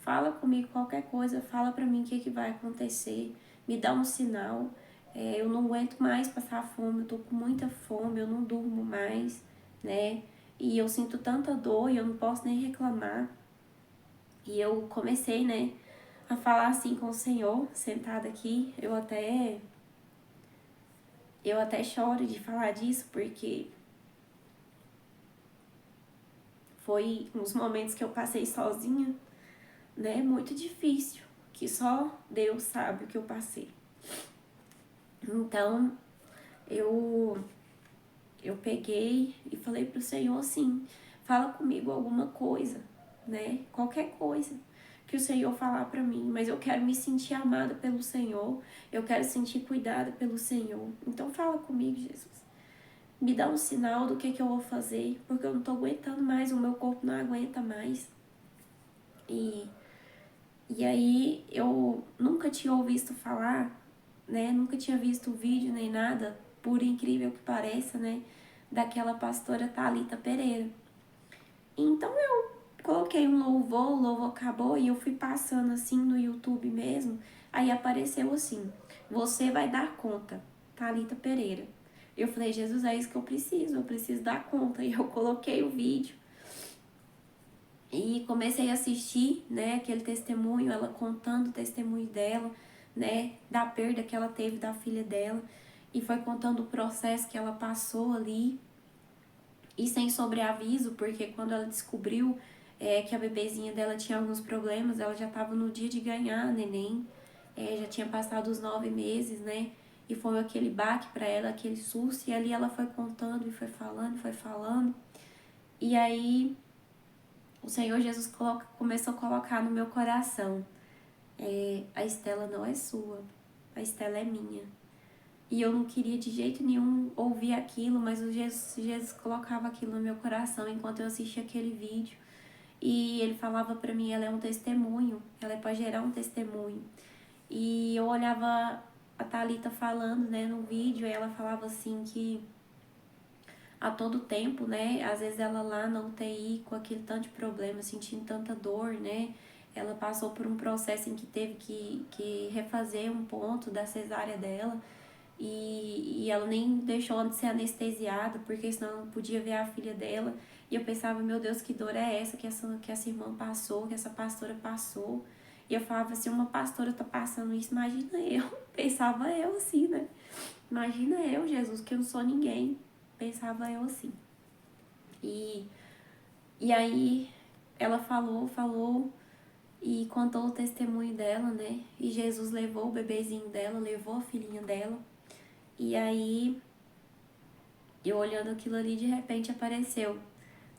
Fala comigo qualquer coisa, fala pra mim o que vai acontecer, me dá um sinal. Eu não aguento mais passar fome, eu tô com muita fome, eu não durmo mais, né? E eu sinto tanta dor e eu não posso nem reclamar. E eu comecei, né, a falar assim com o Senhor, sentada aqui. Eu até choro de falar disso, porque foi uns momentos que eu passei sozinha, né? Muito difícil, que só Deus sabe o que eu passei. Então, eu peguei e falei pro Senhor assim, fala comigo alguma coisa, né? Qualquer coisa que o Senhor falar pra mim, mas eu quero me sentir amada pelo Senhor, eu quero sentir cuidada pelo Senhor. Então fala comigo, Jesus. Me dá um sinal do que eu vou fazer, porque eu não tô aguentando mais, o meu corpo não aguenta mais. E aí eu nunca tinha ouvido falar, né? Nunca tinha visto vídeo nem nada, por incrível que pareça, né? Daquela pastora Thalita Pereira. Então eu coloquei um louvor, o louvor acabou e eu fui passando assim no YouTube mesmo. Aí apareceu assim: você vai dar conta, Thalita Pereira. Eu falei, Jesus, é isso que eu preciso dar conta. E eu coloquei o vídeo e comecei a assistir, né, aquele testemunho, ela contando o testemunho dela, né, da perda que ela teve da filha dela. E foi contando o processo que ela passou ali. E sem sobreaviso, porque quando ela descobriu que a bebezinha dela tinha alguns problemas, ela já estava no dia de ganhar a neném, já tinha passado os 9 meses, né? E foi aquele baque para ela, aquele susto, e ali ela foi contando e foi falando, foi falando. E aí o Senhor Jesus começou a colocar no meu coração, a Estela não é sua, a Estela é minha. E eu não queria de jeito nenhum ouvir aquilo, mas o Jesus colocava aquilo no meu coração enquanto eu assistia aquele vídeo. E ele falava pra mim, ela é um testemunho, ela é pra gerar um testemunho. E eu olhava a Thalita falando, né, no vídeo, e ela falava assim que a todo tempo, né, às vezes ela lá na UTI com aquele tanto de problema, sentindo tanta dor, né, ela passou por um processo em que teve que refazer um ponto da cesárea dela, e ela nem deixou de ser anestesiada, porque senão não podia ver a filha dela. E eu pensava, meu Deus, que dor é essa que essa irmã passou, que essa pastora passou. E eu falava, se uma pastora tá passando isso, imagina eu. Pensava eu assim, né? Imagina eu, Jesus, que eu não sou ninguém. Pensava eu assim. E aí ela falou e contou o testemunho dela, né? E Jesus levou o bebezinho dela, levou a filhinha dela. E aí eu olhando aquilo ali, de repente apareceu,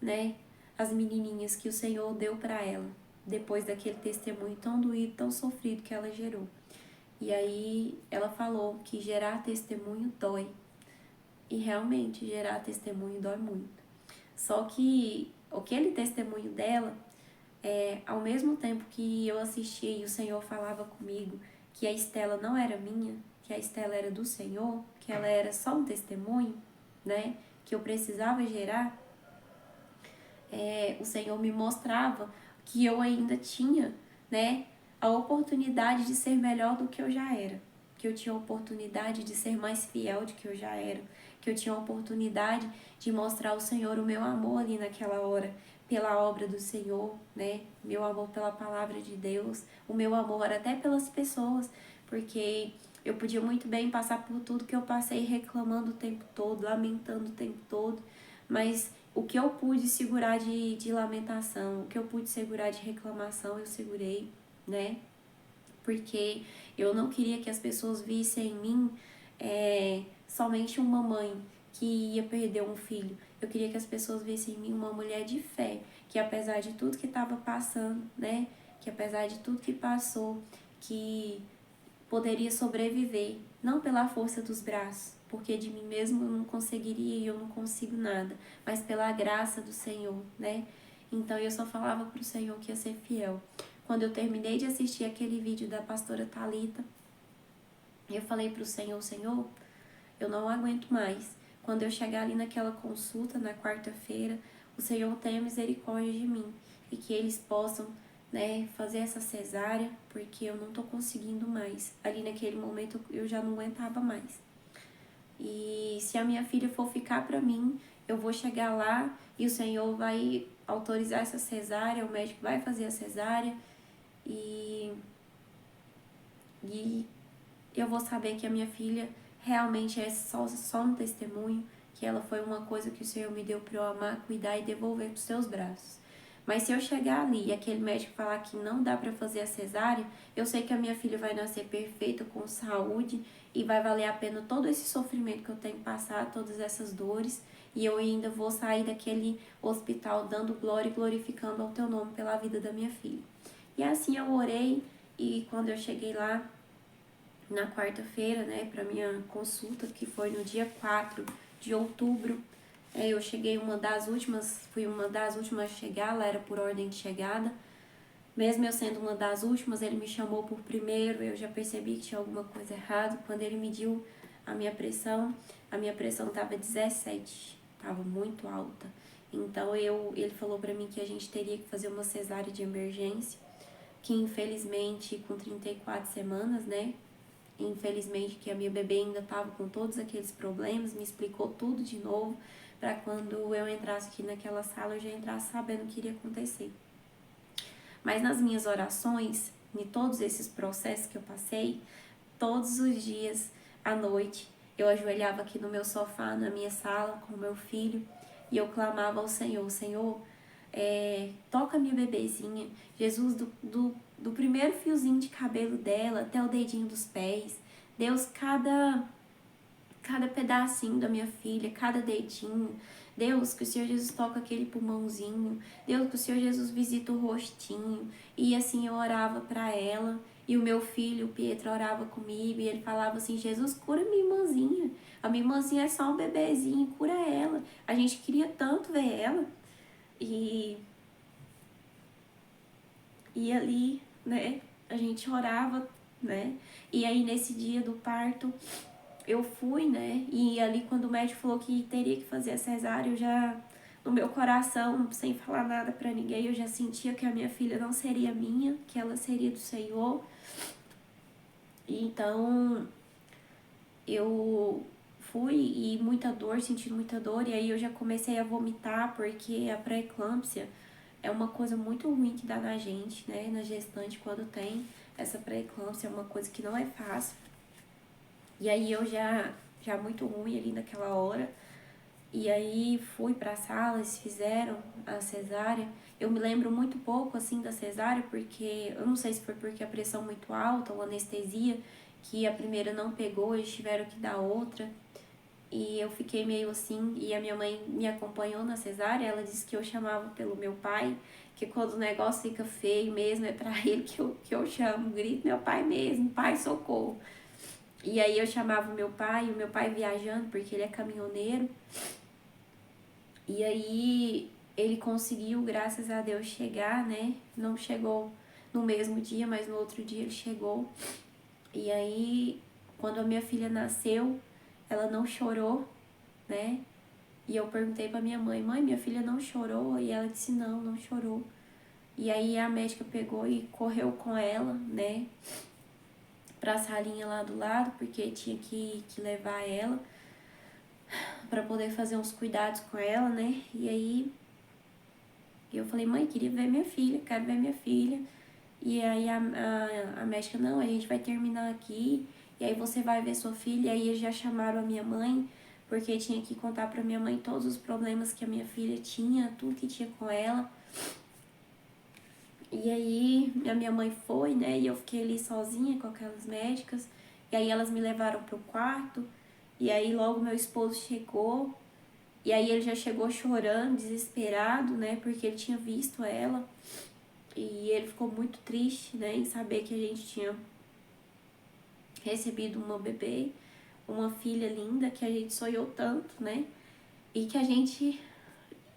né, as menininhas que o Senhor deu para ela, depois daquele testemunho tão doído, tão sofrido que ela gerou. E aí ela falou que gerar testemunho dói. E realmente gerar testemunho dói muito. Só que aquele testemunho dela, ao mesmo tempo que eu assistia e o Senhor falava comigo que a Estela não era minha, que a Estela era do Senhor, que ela era só um testemunho, né, que eu precisava gerar, o Senhor me mostrava que eu ainda tinha, né, a oportunidade de ser melhor do que eu já era, que eu tinha a oportunidade de ser mais fiel do que eu já era, que eu tinha a oportunidade de mostrar ao Senhor o meu amor ali naquela hora, pela obra do Senhor, né, meu amor pela palavra de Deus, o meu amor até pelas pessoas, porque eu podia muito bem passar por tudo que eu passei reclamando o tempo todo, lamentando o tempo todo, mas o que eu pude segurar de lamentação, o que eu pude segurar de reclamação, eu segurei, né? Porque eu não queria que as pessoas vissem em mim somente uma mãe que ia perder um filho. Eu queria que as pessoas vissem em mim uma mulher de fé, que apesar de tudo que estava passando, né? Que apesar de tudo que passou, que poderia sobreviver, não pela força dos braços, porque de mim mesmo eu não conseguiria e eu não consigo nada, mas pela graça do Senhor, né? Então eu só falava pro Senhor que ia ser fiel. Quando eu terminei de assistir aquele vídeo da pastora Thalita, eu falei pro Senhor, Senhor, eu não aguento mais. Quando eu chegar ali naquela consulta, na quarta-feira, o Senhor tenha misericórdia de mim e que eles possam, né, fazer essa cesárea, porque eu não tô conseguindo mais. Ali naquele momento eu já não aguentava mais. E se a minha filha for ficar pra mim, eu vou chegar lá e o Senhor vai autorizar essa cesárea, o médico vai fazer a cesárea e e eu vou saber que a minha filha realmente é só um testemunho, que ela foi uma coisa que o Senhor me deu para eu amar, cuidar e devolver para os seus braços. Mas se eu chegar ali e aquele médico falar que não dá para fazer a cesárea, eu sei que a minha filha vai nascer perfeita, com saúde, e vai valer a pena todo esse sofrimento que eu tenho passado, todas essas dores, e eu ainda vou sair daquele hospital dando glória e glorificando ao teu nome pela vida da minha filha. E assim eu orei, e quando eu cheguei lá, na quarta-feira, né, para minha consulta, que foi no dia 4 de outubro, eu cheguei fui uma das últimas a chegar, lá era por ordem de chegada. Mesmo eu sendo uma das últimas, ele me chamou por primeiro, eu já percebi que tinha alguma coisa errada. Quando ele mediu a minha pressão estava 17, estava muito alta. Então ele falou para mim que a gente teria que fazer uma cesárea de emergência, que infelizmente com 34 semanas, né, infelizmente que a minha bebê ainda estava com todos aqueles problemas, me explicou tudo de novo, para quando eu entrasse aqui naquela sala, eu já entrasse sabendo o que iria acontecer. Mas nas minhas orações, em todos esses processos que eu passei, todos os dias, à noite, eu ajoelhava aqui no meu sofá, na minha sala, com o meu filho, e eu clamava ao Senhor, Senhor, toca minha bebezinha, Jesus, do primeiro fiozinho de cabelo dela até o dedinho dos pés, Deus, cada pedacinho da minha filha, cada dedinho, Deus, que o Senhor Jesus toca aquele pulmãozinho, Deus, que o Senhor Jesus visita o rostinho, e assim eu orava para ela, e o meu filho, o Pietro, orava comigo, e ele falava assim, Jesus, cura minha irmãzinha, a minha irmãzinha é só um bebezinho, cura ela, a gente queria tanto ver ela, e ali, né, a gente orava, né, e aí nesse dia do parto, eu fui, né, e ali quando o médico falou que teria que fazer a cesárea, eu já, no meu coração, sem falar nada pra ninguém, eu já sentia que a minha filha não seria minha, que ela seria do Senhor, e então eu fui e muita dor, sentindo muita dor, e aí eu já comecei a vomitar, porque a pré-eclâmpsia é uma coisa muito ruim que dá na gente, né, na gestante, quando tem essa pré-eclâmpsia, é uma coisa que não é fácil. E aí eu já muito ruim ali naquela hora, e aí fui pra sala, eles fizeram a cesárea. Eu me lembro muito pouco, assim, da cesárea, porque eu não sei se foi porque a pressão muito alta ou anestesia, que a primeira não pegou, eles tiveram que dar outra. E eu fiquei meio assim, e a minha mãe me acompanhou na cesárea, ela disse que eu chamava pelo meu pai, que quando o negócio fica feio mesmo, é pra ele que eu chamo, grito meu pai mesmo, pai, socorro. E aí eu chamava o meu pai viajando, porque ele é caminhoneiro, e aí ele conseguiu, graças a Deus, chegar, né, não chegou no mesmo dia, mas no outro dia ele chegou, e aí quando a minha filha nasceu, ela não chorou, né, e eu perguntei pra minha mãe, minha filha não chorou? E ela disse, não chorou. E aí a médica pegou e correu com ela, né, pra salinha lá do lado, porque tinha que levar ela pra poder fazer uns cuidados com ela, né, e aí eu falei, mãe, queria ver minha filha, quero ver minha filha. E aí a médica, não, a gente vai terminar aqui, e aí você vai ver sua filha. E aí eles já chamaram a minha mãe, porque tinha que contar pra minha mãe todos os problemas que a minha filha tinha, tudo que tinha com ela. E aí a minha mãe foi, né, e eu fiquei ali sozinha com aquelas médicas. E aí elas me levaram pro quarto, e aí logo meu esposo chegou. E aí ele já chegou chorando, desesperado, né, porque ele tinha visto ela. E ele ficou muito triste, né, em saber que a gente tinha recebido uma bebê, uma filha linda, que a gente sonhou tanto, né, e que a gente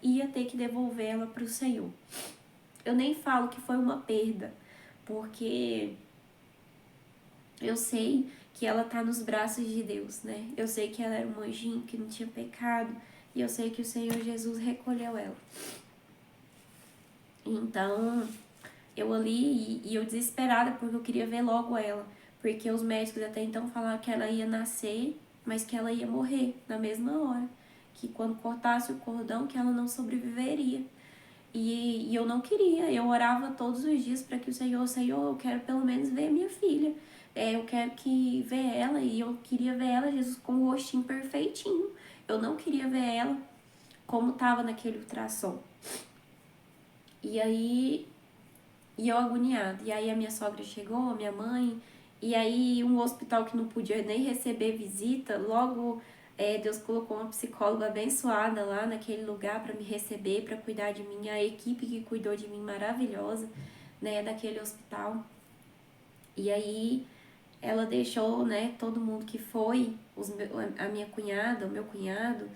ia ter que devolver ela para o Senhor. Eu nem falo que foi uma perda, porque eu sei que ela tá nos braços de Deus, né, eu sei que ela era um anjinho que não tinha pecado, e eu sei que o Senhor Jesus recolheu ela. Então, eu ali e eu desesperada porque eu queria ver logo ela. Porque os médicos até então falaram que ela ia nascer, mas que ela ia morrer na mesma hora. Que quando cortasse o cordão, que ela não sobreviveria. E eu não queria, eu orava todos os dias para que o Senhor, eu quero pelo menos ver minha filha. eu quero que ver ela, e eu queria ver ela, Jesus, com o rostinho perfeitinho. Eu não queria ver ela como tava naquele ultrassom. E aí, e eu agoniada. E aí a minha sogra chegou, a minha mãe, e aí um hospital que não podia nem receber visita, logo Deus colocou uma psicóloga abençoada lá naquele lugar para me receber, para cuidar de mim, a equipe que cuidou de mim maravilhosa, né, daquele hospital. E aí ela deixou, né, todo mundo que foi, a minha cunhada, o meu cunhado,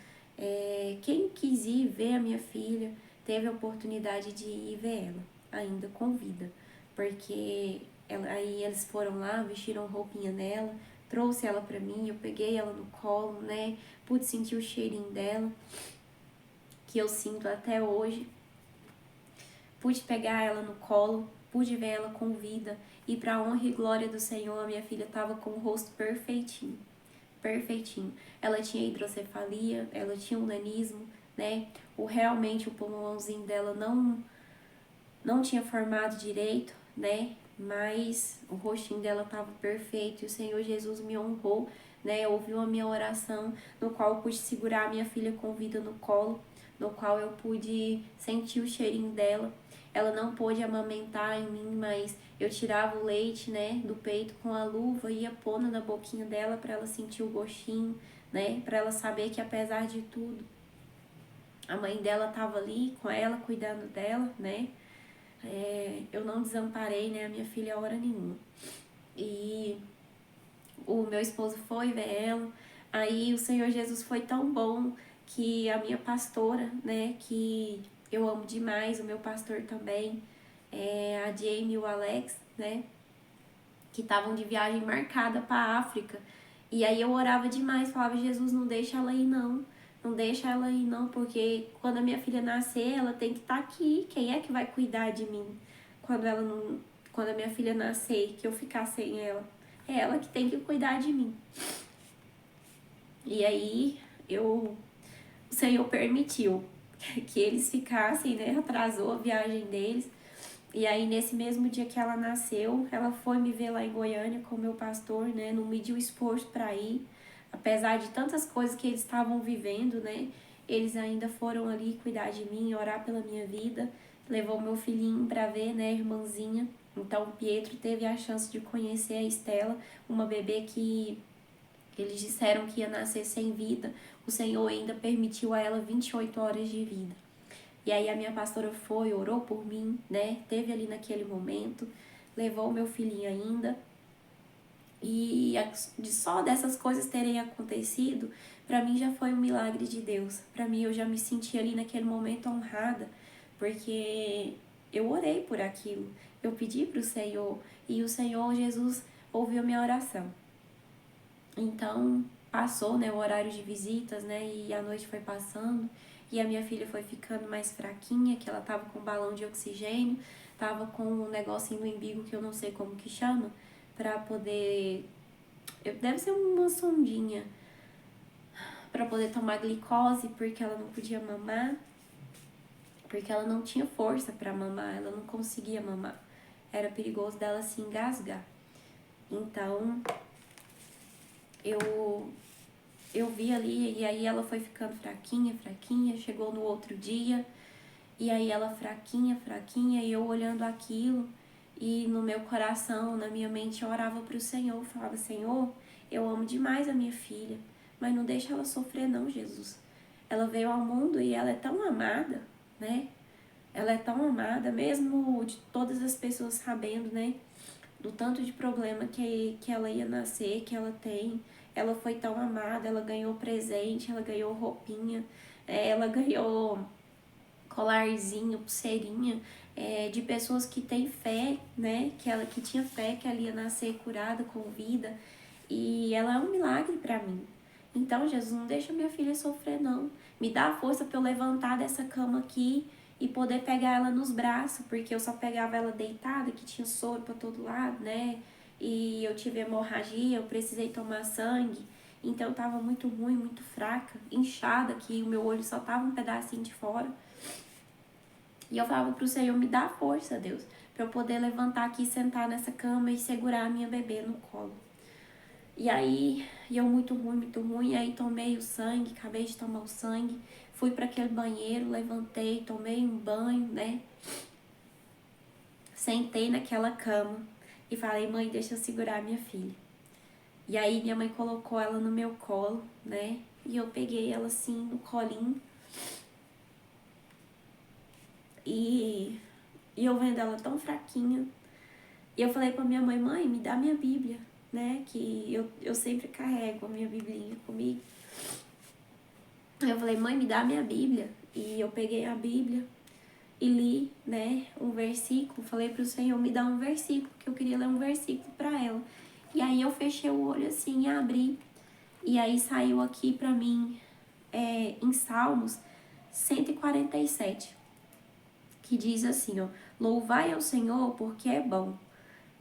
quem quis ir ver a minha filha, teve a oportunidade de ir ver ela, ainda com vida. Porque aí eles foram lá, vestiram roupinha nela, trouxe ela pra mim, eu peguei ela no colo, né, pude sentir o cheirinho dela, que eu sinto até hoje. Pude pegar ela no colo, pude ver ela com vida, e para honra e glória do Senhor, a minha filha estava com o rosto perfeitinho, perfeitinho. Ela tinha hidrocefalia, ela tinha um nanismo, né? Realmente o pulmãozinho dela não tinha formado direito, né? Mas o rostinho dela estava perfeito e o Senhor Jesus me honrou, né? Ouviu a minha oração, no qual eu pude segurar a minha filha com vida no colo, no qual eu pude sentir o cheirinho dela. Ela não pôde amamentar em mim, mas eu tirava o leite, né, do peito com a luva e ia pondo na boquinha dela para ela sentir o gostinho, né? Para ela saber que apesar de tudo, a mãe dela estava ali com ela, cuidando dela, né? Eu não desamparei, né, a minha filha a hora nenhuma. E o meu esposo foi ver ela. Aí o Senhor Jesus foi tão bom que a minha pastora, né, que eu amo demais, o meu pastor também, a Jamie e o Alex, né, que estavam de viagem marcada para a África. E aí eu orava demais, falava, Jesus, não deixa ela ir não. Não deixa ela ir não, porque quando a minha filha nascer, ela tem que estar aqui. Quem é que vai cuidar de mim quando a minha filha nascer, que eu ficar sem ela? É ela que tem que cuidar de mim. E aí o Senhor permitiu que eles ficassem, né? Atrasou a viagem deles. E aí, nesse mesmo dia que ela nasceu, ela foi me ver lá em Goiânia com o meu pastor, né? Não mediu esforço para ir. Apesar de tantas coisas que eles estavam vivendo, né? Eles ainda foram ali cuidar de mim, orar pela minha vida. Levou meu filhinho para ver, né, irmãzinha. Então, o Pietro teve a chance de conhecer a Estela, uma bebê que eles disseram que ia nascer sem vida. O Senhor ainda permitiu a ela 28 horas de vida. E aí a minha pastora foi, orou por mim, né? Teve ali naquele momento, levou o meu filhinho ainda. E só dessas coisas terem acontecido, para mim já foi um milagre de Deus. Para mim eu já me senti ali naquele momento honrada, porque eu orei por aquilo. Eu pedi para o Senhor e o Senhor Jesus ouviu minha oração. Então passou, né, o horário de visitas, né, e a noite foi passando e a minha filha foi ficando mais fraquinha, que ela tava com um balão de oxigênio, tava com um negocinho no umbigo que eu não sei como que chama, pra poder, deve ser uma sondinha, pra poder tomar glicose, porque ela não podia mamar, porque ela não tinha força pra mamar, ela não conseguia mamar, era perigoso dela se engasgar. Então eu vi ali, e aí ela foi ficando fraquinha, chegou no outro dia, e aí ela fraquinha, e eu olhando aquilo, e no meu coração, na minha mente, eu orava pro Senhor, falava, Senhor, eu amo demais a minha filha, mas não deixa ela sofrer não, Jesus. Ela veio ao mundo e ela é tão amada, né? Ela é tão amada, mesmo de todas as pessoas sabendo, né? Do tanto de problema que ela ia nascer, que ela tem. Ela foi tão amada, ela ganhou presente, ela ganhou roupinha, ela ganhou colarzinho, pulseirinha, de pessoas que têm fé, né? Que tinha fé que ela ia nascer curada, com vida. E ela é um milagre para mim. Então, Jesus, não deixa minha filha sofrer, não. Me dá a força para eu levantar dessa cama aqui e poder pegar ela nos braços, porque eu só pegava ela deitada, que tinha soro para todo lado, né? E eu tive hemorragia, eu precisei tomar sangue. Então, eu tava muito ruim, muito fraca, inchada, que o meu olho só tava um pedacinho de fora. E eu falava pro Senhor, me dá força, Deus, pra eu poder levantar aqui, sentar nessa cama e segurar a minha bebê no colo. E aí, eu muito ruim, aí tomei o sangue, acabei de tomar o sangue, fui para aquele banheiro, levantei, tomei um banho, né? Sentei naquela cama e falei, mãe, deixa eu segurar a minha filha. E aí minha mãe colocou ela no meu colo, né? E eu peguei ela assim no colinho. E eu vendo ela tão fraquinha. E eu falei pra minha mãe, mãe, me dá minha Bíblia, né? Que eu sempre carrego a minha Biblinha comigo. Eu falei, mãe, me dá minha Bíblia. E eu peguei a Bíblia e li, né, um versículo. Falei pro Senhor, me dá um versículo, que eu queria ler um versículo pra ela. E aí eu fechei o olho assim e abri. E aí saiu aqui pra mim, em Salmos 147, que diz assim, ó, louvai ao Senhor porque é bom,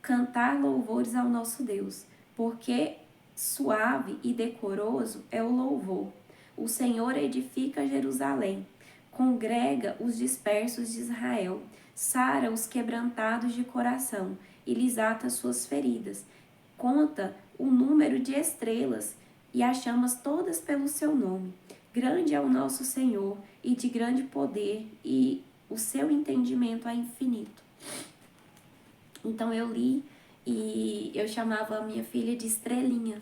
cantar louvores ao nosso Deus, porque suave e decoroso é o louvor. O Senhor edifica Jerusalém, congrega os dispersos de Israel, sara os quebrantados de coração e lhes ata suas feridas. Conta o número de estrelas e as chamas todas pelo seu nome. Grande é o nosso Senhor e de grande poder, e o seu entendimento é infinito. Então eu li e eu chamava a minha filha de estrelinha.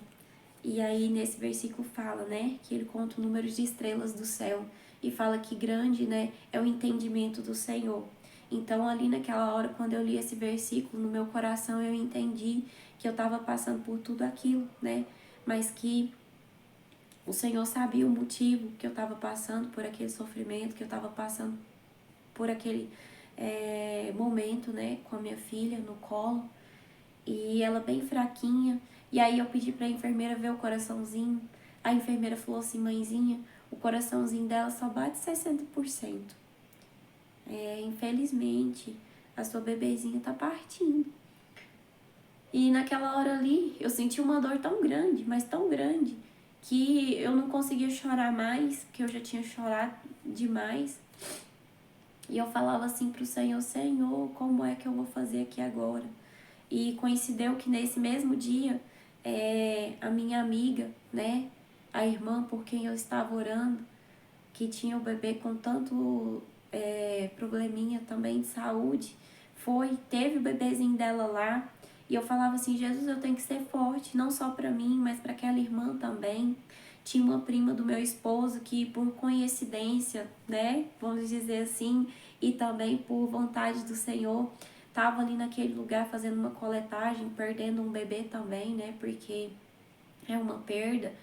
E aí nesse versículo fala, né, que ele conta o número de estrelas do céu e fala que grande, né, é o entendimento do Senhor. Então ali naquela hora, quando eu li esse versículo, no meu coração eu entendi que eu estava passando por tudo aquilo, né, mas que o Senhor sabia o motivo que eu estava passando por aquele sofrimento, que eu estava passando por aquele momento, né, com a minha filha no colo. E ela bem fraquinha. E aí eu pedi pra enfermeira ver o coraçãozinho. A enfermeira falou assim, mãezinha, o coraçãozinho dela só bate 60%. Infelizmente, a sua bebezinha tá partindo. E naquela hora ali, eu senti uma dor tão grande, mas tão grande, que eu não conseguia chorar mais, que eu já tinha chorado demais. E eu falava assim pro Senhor, Senhor, como é que eu vou fazer aqui agora? E coincideu que nesse mesmo dia, a minha amiga, né, a irmã por quem eu estava orando, que tinha o bebê com tanto probleminha também de saúde, teve o bebezinho dela lá. E eu falava assim, Jesus, eu tenho que ser forte, não só para mim, mas para aquela irmã também. Tinha uma prima do meu esposo que, por coincidência, né, vamos dizer assim, e também por vontade do Senhor, tava ali naquele lugar fazendo uma coletagem, perdendo um bebê também, né, porque é uma perda.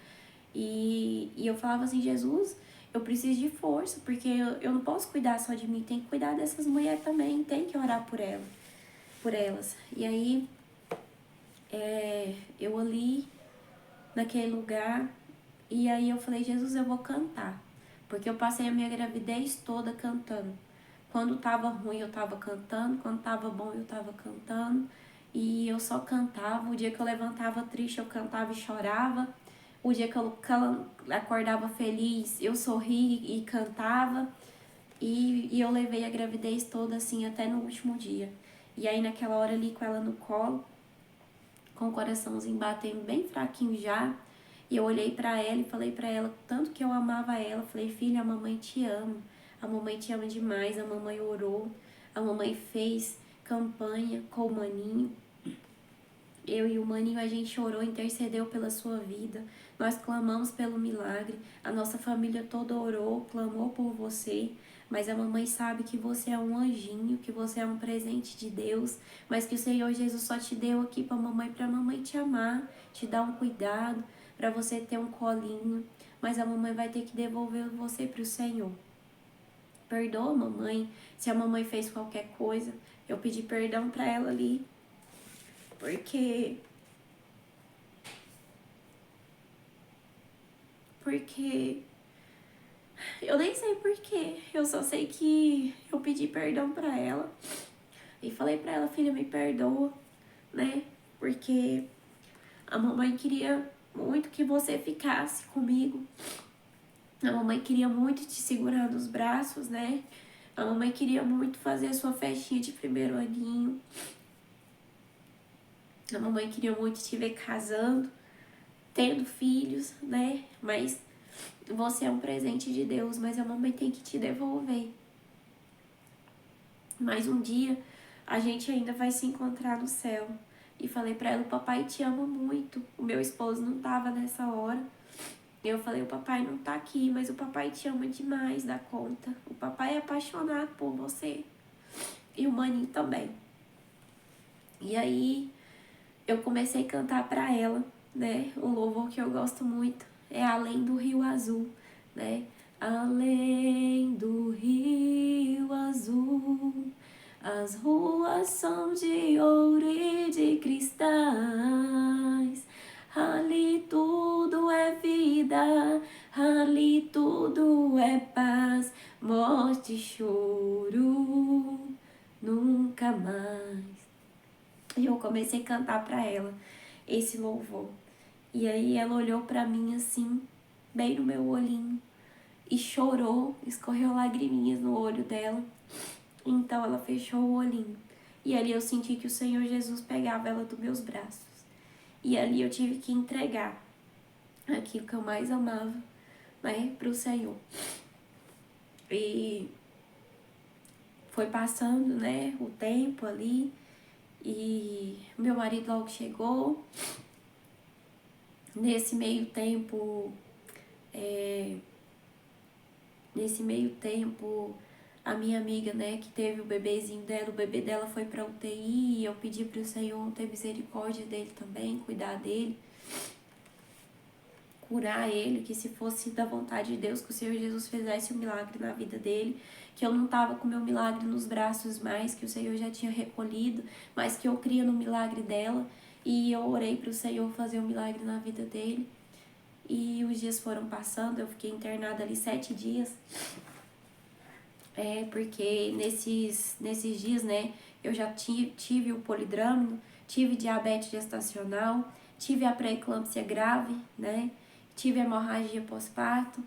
E eu falava assim, Jesus, eu preciso de força, porque eu não posso cuidar só de mim, tem que cuidar dessas mulheres também, tem que orar por elas. E aí, eu ali, naquele lugar, e aí eu falei, Jesus, eu vou cantar, porque eu passei a minha gravidez toda cantando. Quando tava ruim eu tava cantando, quando tava bom eu tava cantando, e eu só cantava. O dia que eu levantava triste eu cantava e chorava, o dia que eu acordava feliz eu sorri e cantava, e eu levei a gravidez toda assim até no último dia. E aí naquela hora ali com ela no colo, com o coraçãozinho batendo bem fraquinho já, e eu olhei pra ela e falei pra ela tanto que eu amava ela. Falei, filha, a mamãe te ama, a mamãe te ama demais, a mamãe orou, a mamãe fez campanha com o maninho. Eu e o maninho, a gente orou, intercedeu pela sua vida, nós clamamos pelo milagre, a nossa família toda orou, clamou por você. Mas a mamãe sabe que você é um anjinho, que você é um presente de Deus, mas que o Senhor Jesus só te deu aqui pra mamãe te amar, te dar um cuidado, pra você ter um colinho. Mas a mamãe vai ter que devolver você pro Senhor. Perdoa a mamãe, se a mamãe fez qualquer coisa. Eu pedi perdão pra ela ali, porque eu nem sei porquê, eu só sei que eu pedi perdão pra ela e falei pra ela, filha, me perdoa, né? Porque a mamãe queria muito que você ficasse comigo, a mamãe queria muito te segurar nos braços, né? A mamãe queria muito fazer a sua festinha de primeiro aninho. A mamãe queria muito te ver casando, tendo filhos, né? Mas você é um presente de Deus, mas a mamãe tem que te devolver. Mas um dia a gente ainda vai se encontrar no céu. E falei pra ela, o papai te ama muito. O meu esposo não tava nessa hora. Eu falei, o papai não tá aqui, mas o papai te ama demais da conta. O papai é apaixonado por você. E o maninho também. E aí eu comecei a cantar pra ela, né? Um louvor que eu gosto muito. É Além do Rio Azul, né? Além do Rio Azul, as ruas são de ouro e de cristais. Ali tudo é vida, ali tudo é paz, morte e choro, nunca mais. E eu comecei a cantar pra ela esse louvor. E aí ela olhou pra mim assim, bem no meu olhinho, e chorou, escorreu lagriminhas no olho dela. Então ela fechou o olhinho. E ali eu senti que o Senhor Jesus pegava ela dos meus braços. E ali eu tive que entregar aquilo que eu mais amava, né, pro Senhor. E foi passando, né, o tempo ali. E meu marido logo chegou. Nesse meio tempo, a minha amiga, né, que teve o bebezinho dela, o bebê dela foi pra UTI, e eu pedi pro Senhor ter misericórdia dele também, cuidar dele, curar ele, que se fosse da vontade de Deus, que o Senhor Jesus fizesse um milagre na vida dele, que eu não tava com meu milagre nos braços mais, que o Senhor já tinha recolhido, mas que eu cria no milagre dela, e eu orei pro Senhor fazer um milagre na vida dele. E os dias foram passando, eu fiquei internada ali 7 dias. Porque nesses dias, né, eu já tive o polidrâmino, tive diabetes gestacional, tive a pré-eclâmpsia grave, né, tive hemorragia pós-parto.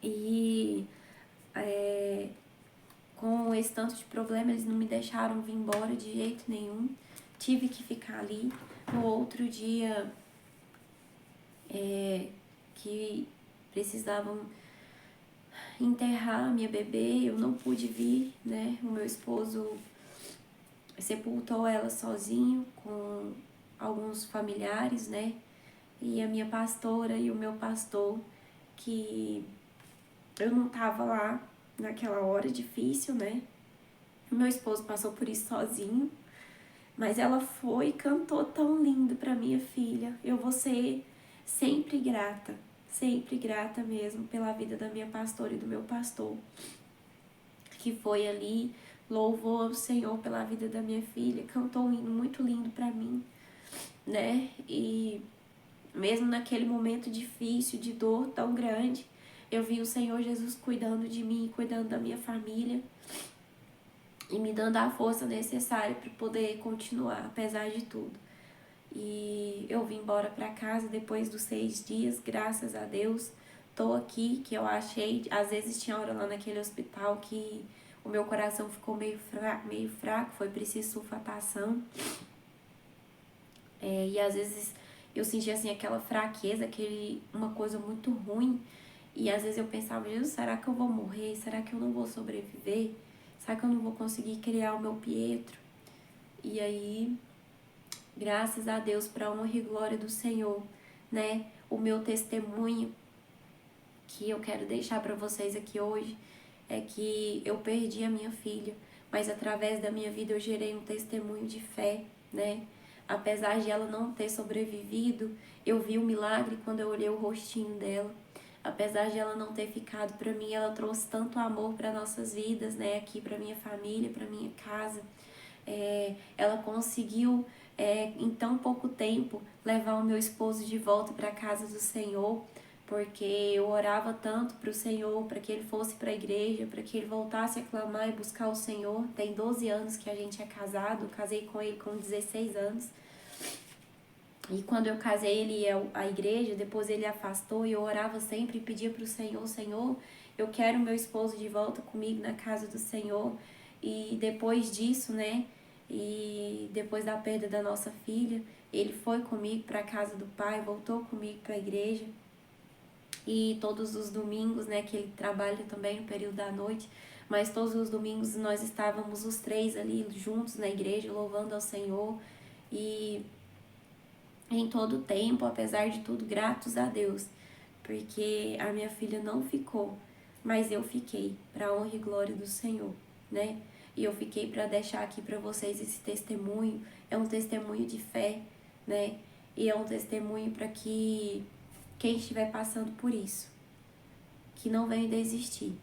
E com esse tanto de problema, eles não me deixaram vir embora de jeito nenhum. Tive que ficar ali. No outro dia, que precisavam enterrar minha bebê, eu não pude vir, né? O meu esposo sepultou ela sozinho com alguns familiares, né? E a minha pastora e o meu pastor, que eu não tava lá naquela hora difícil, né? O meu esposo passou por isso sozinho, mas ela foi e cantou tão lindo pra minha filha. Eu vou ser sempre grata mesmo pela vida da minha pastora e do meu pastor, que foi ali, louvou ao Senhor pela vida da minha filha, cantou um hino muito lindo pra mim, né? E mesmo naquele momento difícil, de dor tão grande, eu vi o Senhor Jesus cuidando de mim, cuidando da minha família e me dando a força necessária para poder continuar, apesar de tudo. E eu vim embora para casa depois dos 6 dias, graças a Deus. Tô aqui, que eu achei, às vezes tinha hora lá naquele hospital que o meu coração ficou meio fraco, foi preciso sulfatação. E às vezes eu sentia assim aquela fraqueza, uma coisa muito ruim. E às vezes eu pensava, Jesus, será que eu vou morrer? Será que eu não vou sobreviver? Será que eu não vou conseguir criar o meu Pietro? E aí, graças a Deus, para a honra e glória do Senhor, né? O meu testemunho que eu quero deixar para vocês aqui hoje é que eu perdi a minha filha, mas através da minha vida eu gerei um testemunho de fé, né? Apesar de ela não ter sobrevivido, eu vi o milagre quando eu olhei o rostinho dela. Apesar de ela não ter ficado para mim, ela trouxe tanto amor para nossas vidas, né? Aqui para minha família, para minha casa. Ela conseguiu, em tão pouco tempo, levar o meu esposo de volta para a casa do Senhor, porque eu orava tanto para o Senhor, para que ele fosse para a igreja, para que ele voltasse a clamar e buscar o Senhor. Tem 12 anos que a gente é casado, casei com ele com 16 anos. E quando eu casei, ele ia à igreja, depois ele afastou e eu orava sempre e pedia para o Senhor, Senhor, eu quero meu esposo de volta comigo na casa do Senhor. E depois disso, né, e depois da perda da nossa filha, ele foi comigo para a casa do Pai, voltou comigo para a igreja. E todos os domingos, né, que ele trabalha também no período da noite, mas todos os domingos nós estávamos os três ali juntos na igreja, louvando ao Senhor. E em todo o tempo, apesar de tudo, gratos a Deus, porque a minha filha não ficou, mas eu fiquei, para a honra e glória do Senhor, né? E eu fiquei para deixar aqui para vocês esse testemunho. É um testemunho de fé, né? E é um testemunho para que quem estiver passando por isso, que não venha desistir,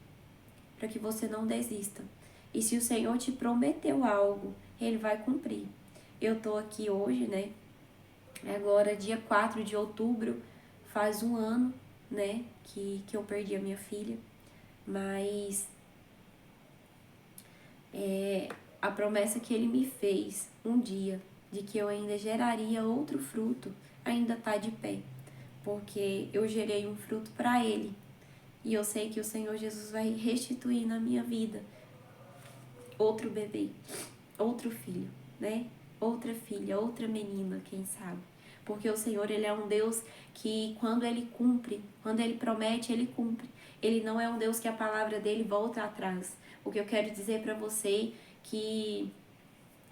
para que você não desista. E se o Senhor te prometeu algo, Ele vai cumprir. Eu tô aqui hoje, né? Agora, dia 4 de outubro, faz um ano, né? Que eu perdi a minha filha. Mas a promessa que Ele me fez um dia, de que eu ainda geraria outro fruto, ainda tá de pé. Porque eu gerei um fruto para Ele. E eu sei que o Senhor Jesus vai restituir na minha vida outro bebê, outro filho, né? Outra filha, outra menina, quem sabe. Porque o Senhor, Ele é um Deus que quando Ele cumpre, quando Ele promete, Ele cumpre. Ele não é um Deus que a palavra dele volta atrás. O que eu quero dizer para você que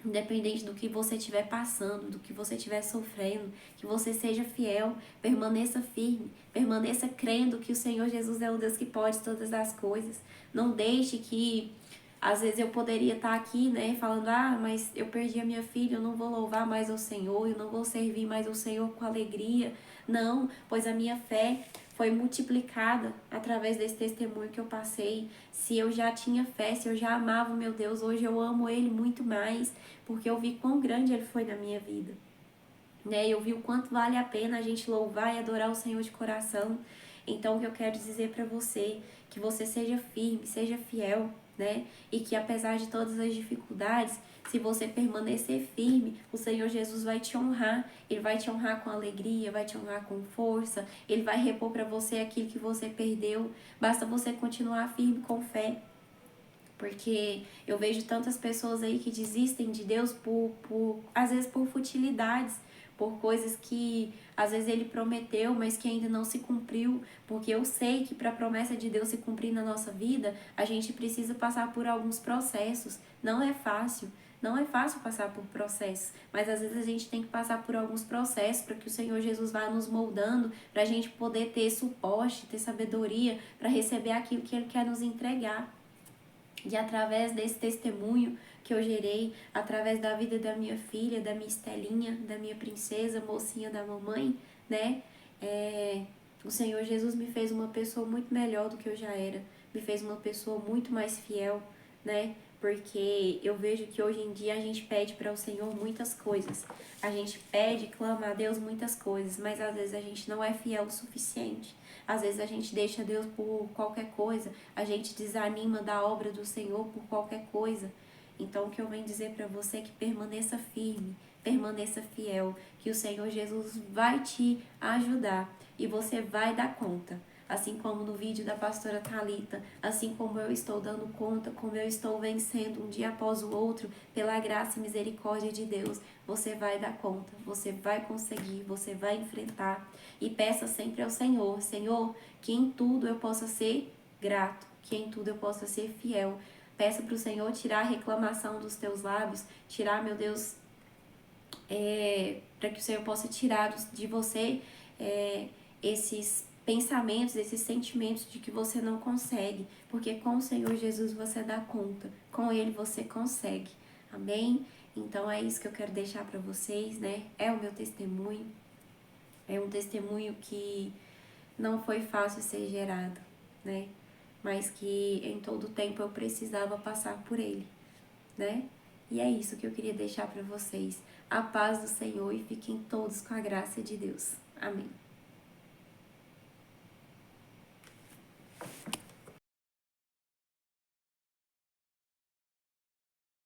independente do que você estiver passando, do que você estiver sofrendo, que você seja fiel, permaneça firme, permaneça crendo que o Senhor Jesus é o Deus que pode todas as coisas. Não deixe que, às vezes eu poderia estar aqui, né, falando, mas eu perdi a minha filha, eu não vou louvar mais ao Senhor, eu não vou servir mais ao Senhor com alegria. Não, pois a minha fé foi multiplicada através desse testemunho que eu passei. Se eu já tinha fé, se eu já amava o meu Deus, hoje eu amo Ele muito mais, porque eu vi quão grande Ele foi na minha vida. Né? Eu vi o quanto vale a pena a gente louvar e adorar o Senhor de coração. Então, o que eu quero dizer para você, que você seja firme, seja fiel, né? E que apesar de todas as dificuldades, se você permanecer firme, o Senhor Jesus vai te honrar. Ele vai te honrar com alegria, vai te honrar com força. Ele vai repor para você aquilo que você perdeu. Basta você continuar firme com fé. Porque eu vejo tantas pessoas aí que desistem de Deus às vezes por futilidades, por coisas que às vezes Ele prometeu, mas que ainda não se cumpriu. Porque eu sei que para a promessa de Deus se cumprir na nossa vida, a gente precisa passar por alguns processos. Não é fácil. Não é fácil passar por processos, mas às vezes a gente tem que passar por alguns processos para que o Senhor Jesus vá nos moldando, para a gente poder ter suporte, ter sabedoria, para receber aquilo que Ele quer nos entregar. E através desse testemunho que eu gerei, através da vida da minha filha, da minha Estelinha, da minha princesa, mocinha da mamãe, né? O Senhor Jesus me fez uma pessoa muito melhor do que eu já era. Me fez uma pessoa muito mais fiel, né? Porque eu vejo que hoje em dia a gente pede para o Senhor muitas coisas. A gente pede, clama a Deus muitas coisas, mas às vezes a gente não é fiel o suficiente. Às vezes a gente deixa Deus por qualquer coisa, a gente desanima da obra do Senhor por qualquer coisa. Então o que eu venho dizer para você é que permaneça firme, permaneça fiel, que o Senhor Jesus vai te ajudar e você vai dar conta. Assim como no vídeo da pastora Thalita, assim como eu estou dando conta, como eu estou vencendo um dia após o outro, pela graça e misericórdia de Deus, você vai dar conta, você vai conseguir, você vai enfrentar. E peça sempre ao Senhor, Senhor, que em tudo eu possa ser grato, que em tudo eu possa ser fiel. Peça para o Senhor tirar a reclamação dos teus lábios, tirar, meu Deus, para que o Senhor possa tirar de você esses pensamentos, esses sentimentos de que você não consegue, porque com o Senhor Jesus você dá conta, com Ele você consegue, amém? Então é isso que eu quero deixar para vocês, né? É o meu testemunho, é um testemunho que não foi fácil ser gerado, né? Mas que em todo tempo eu precisava passar por ele, né? E é isso que eu queria deixar para vocês. A paz do Senhor e fiquem todos com a graça de Deus. Amém.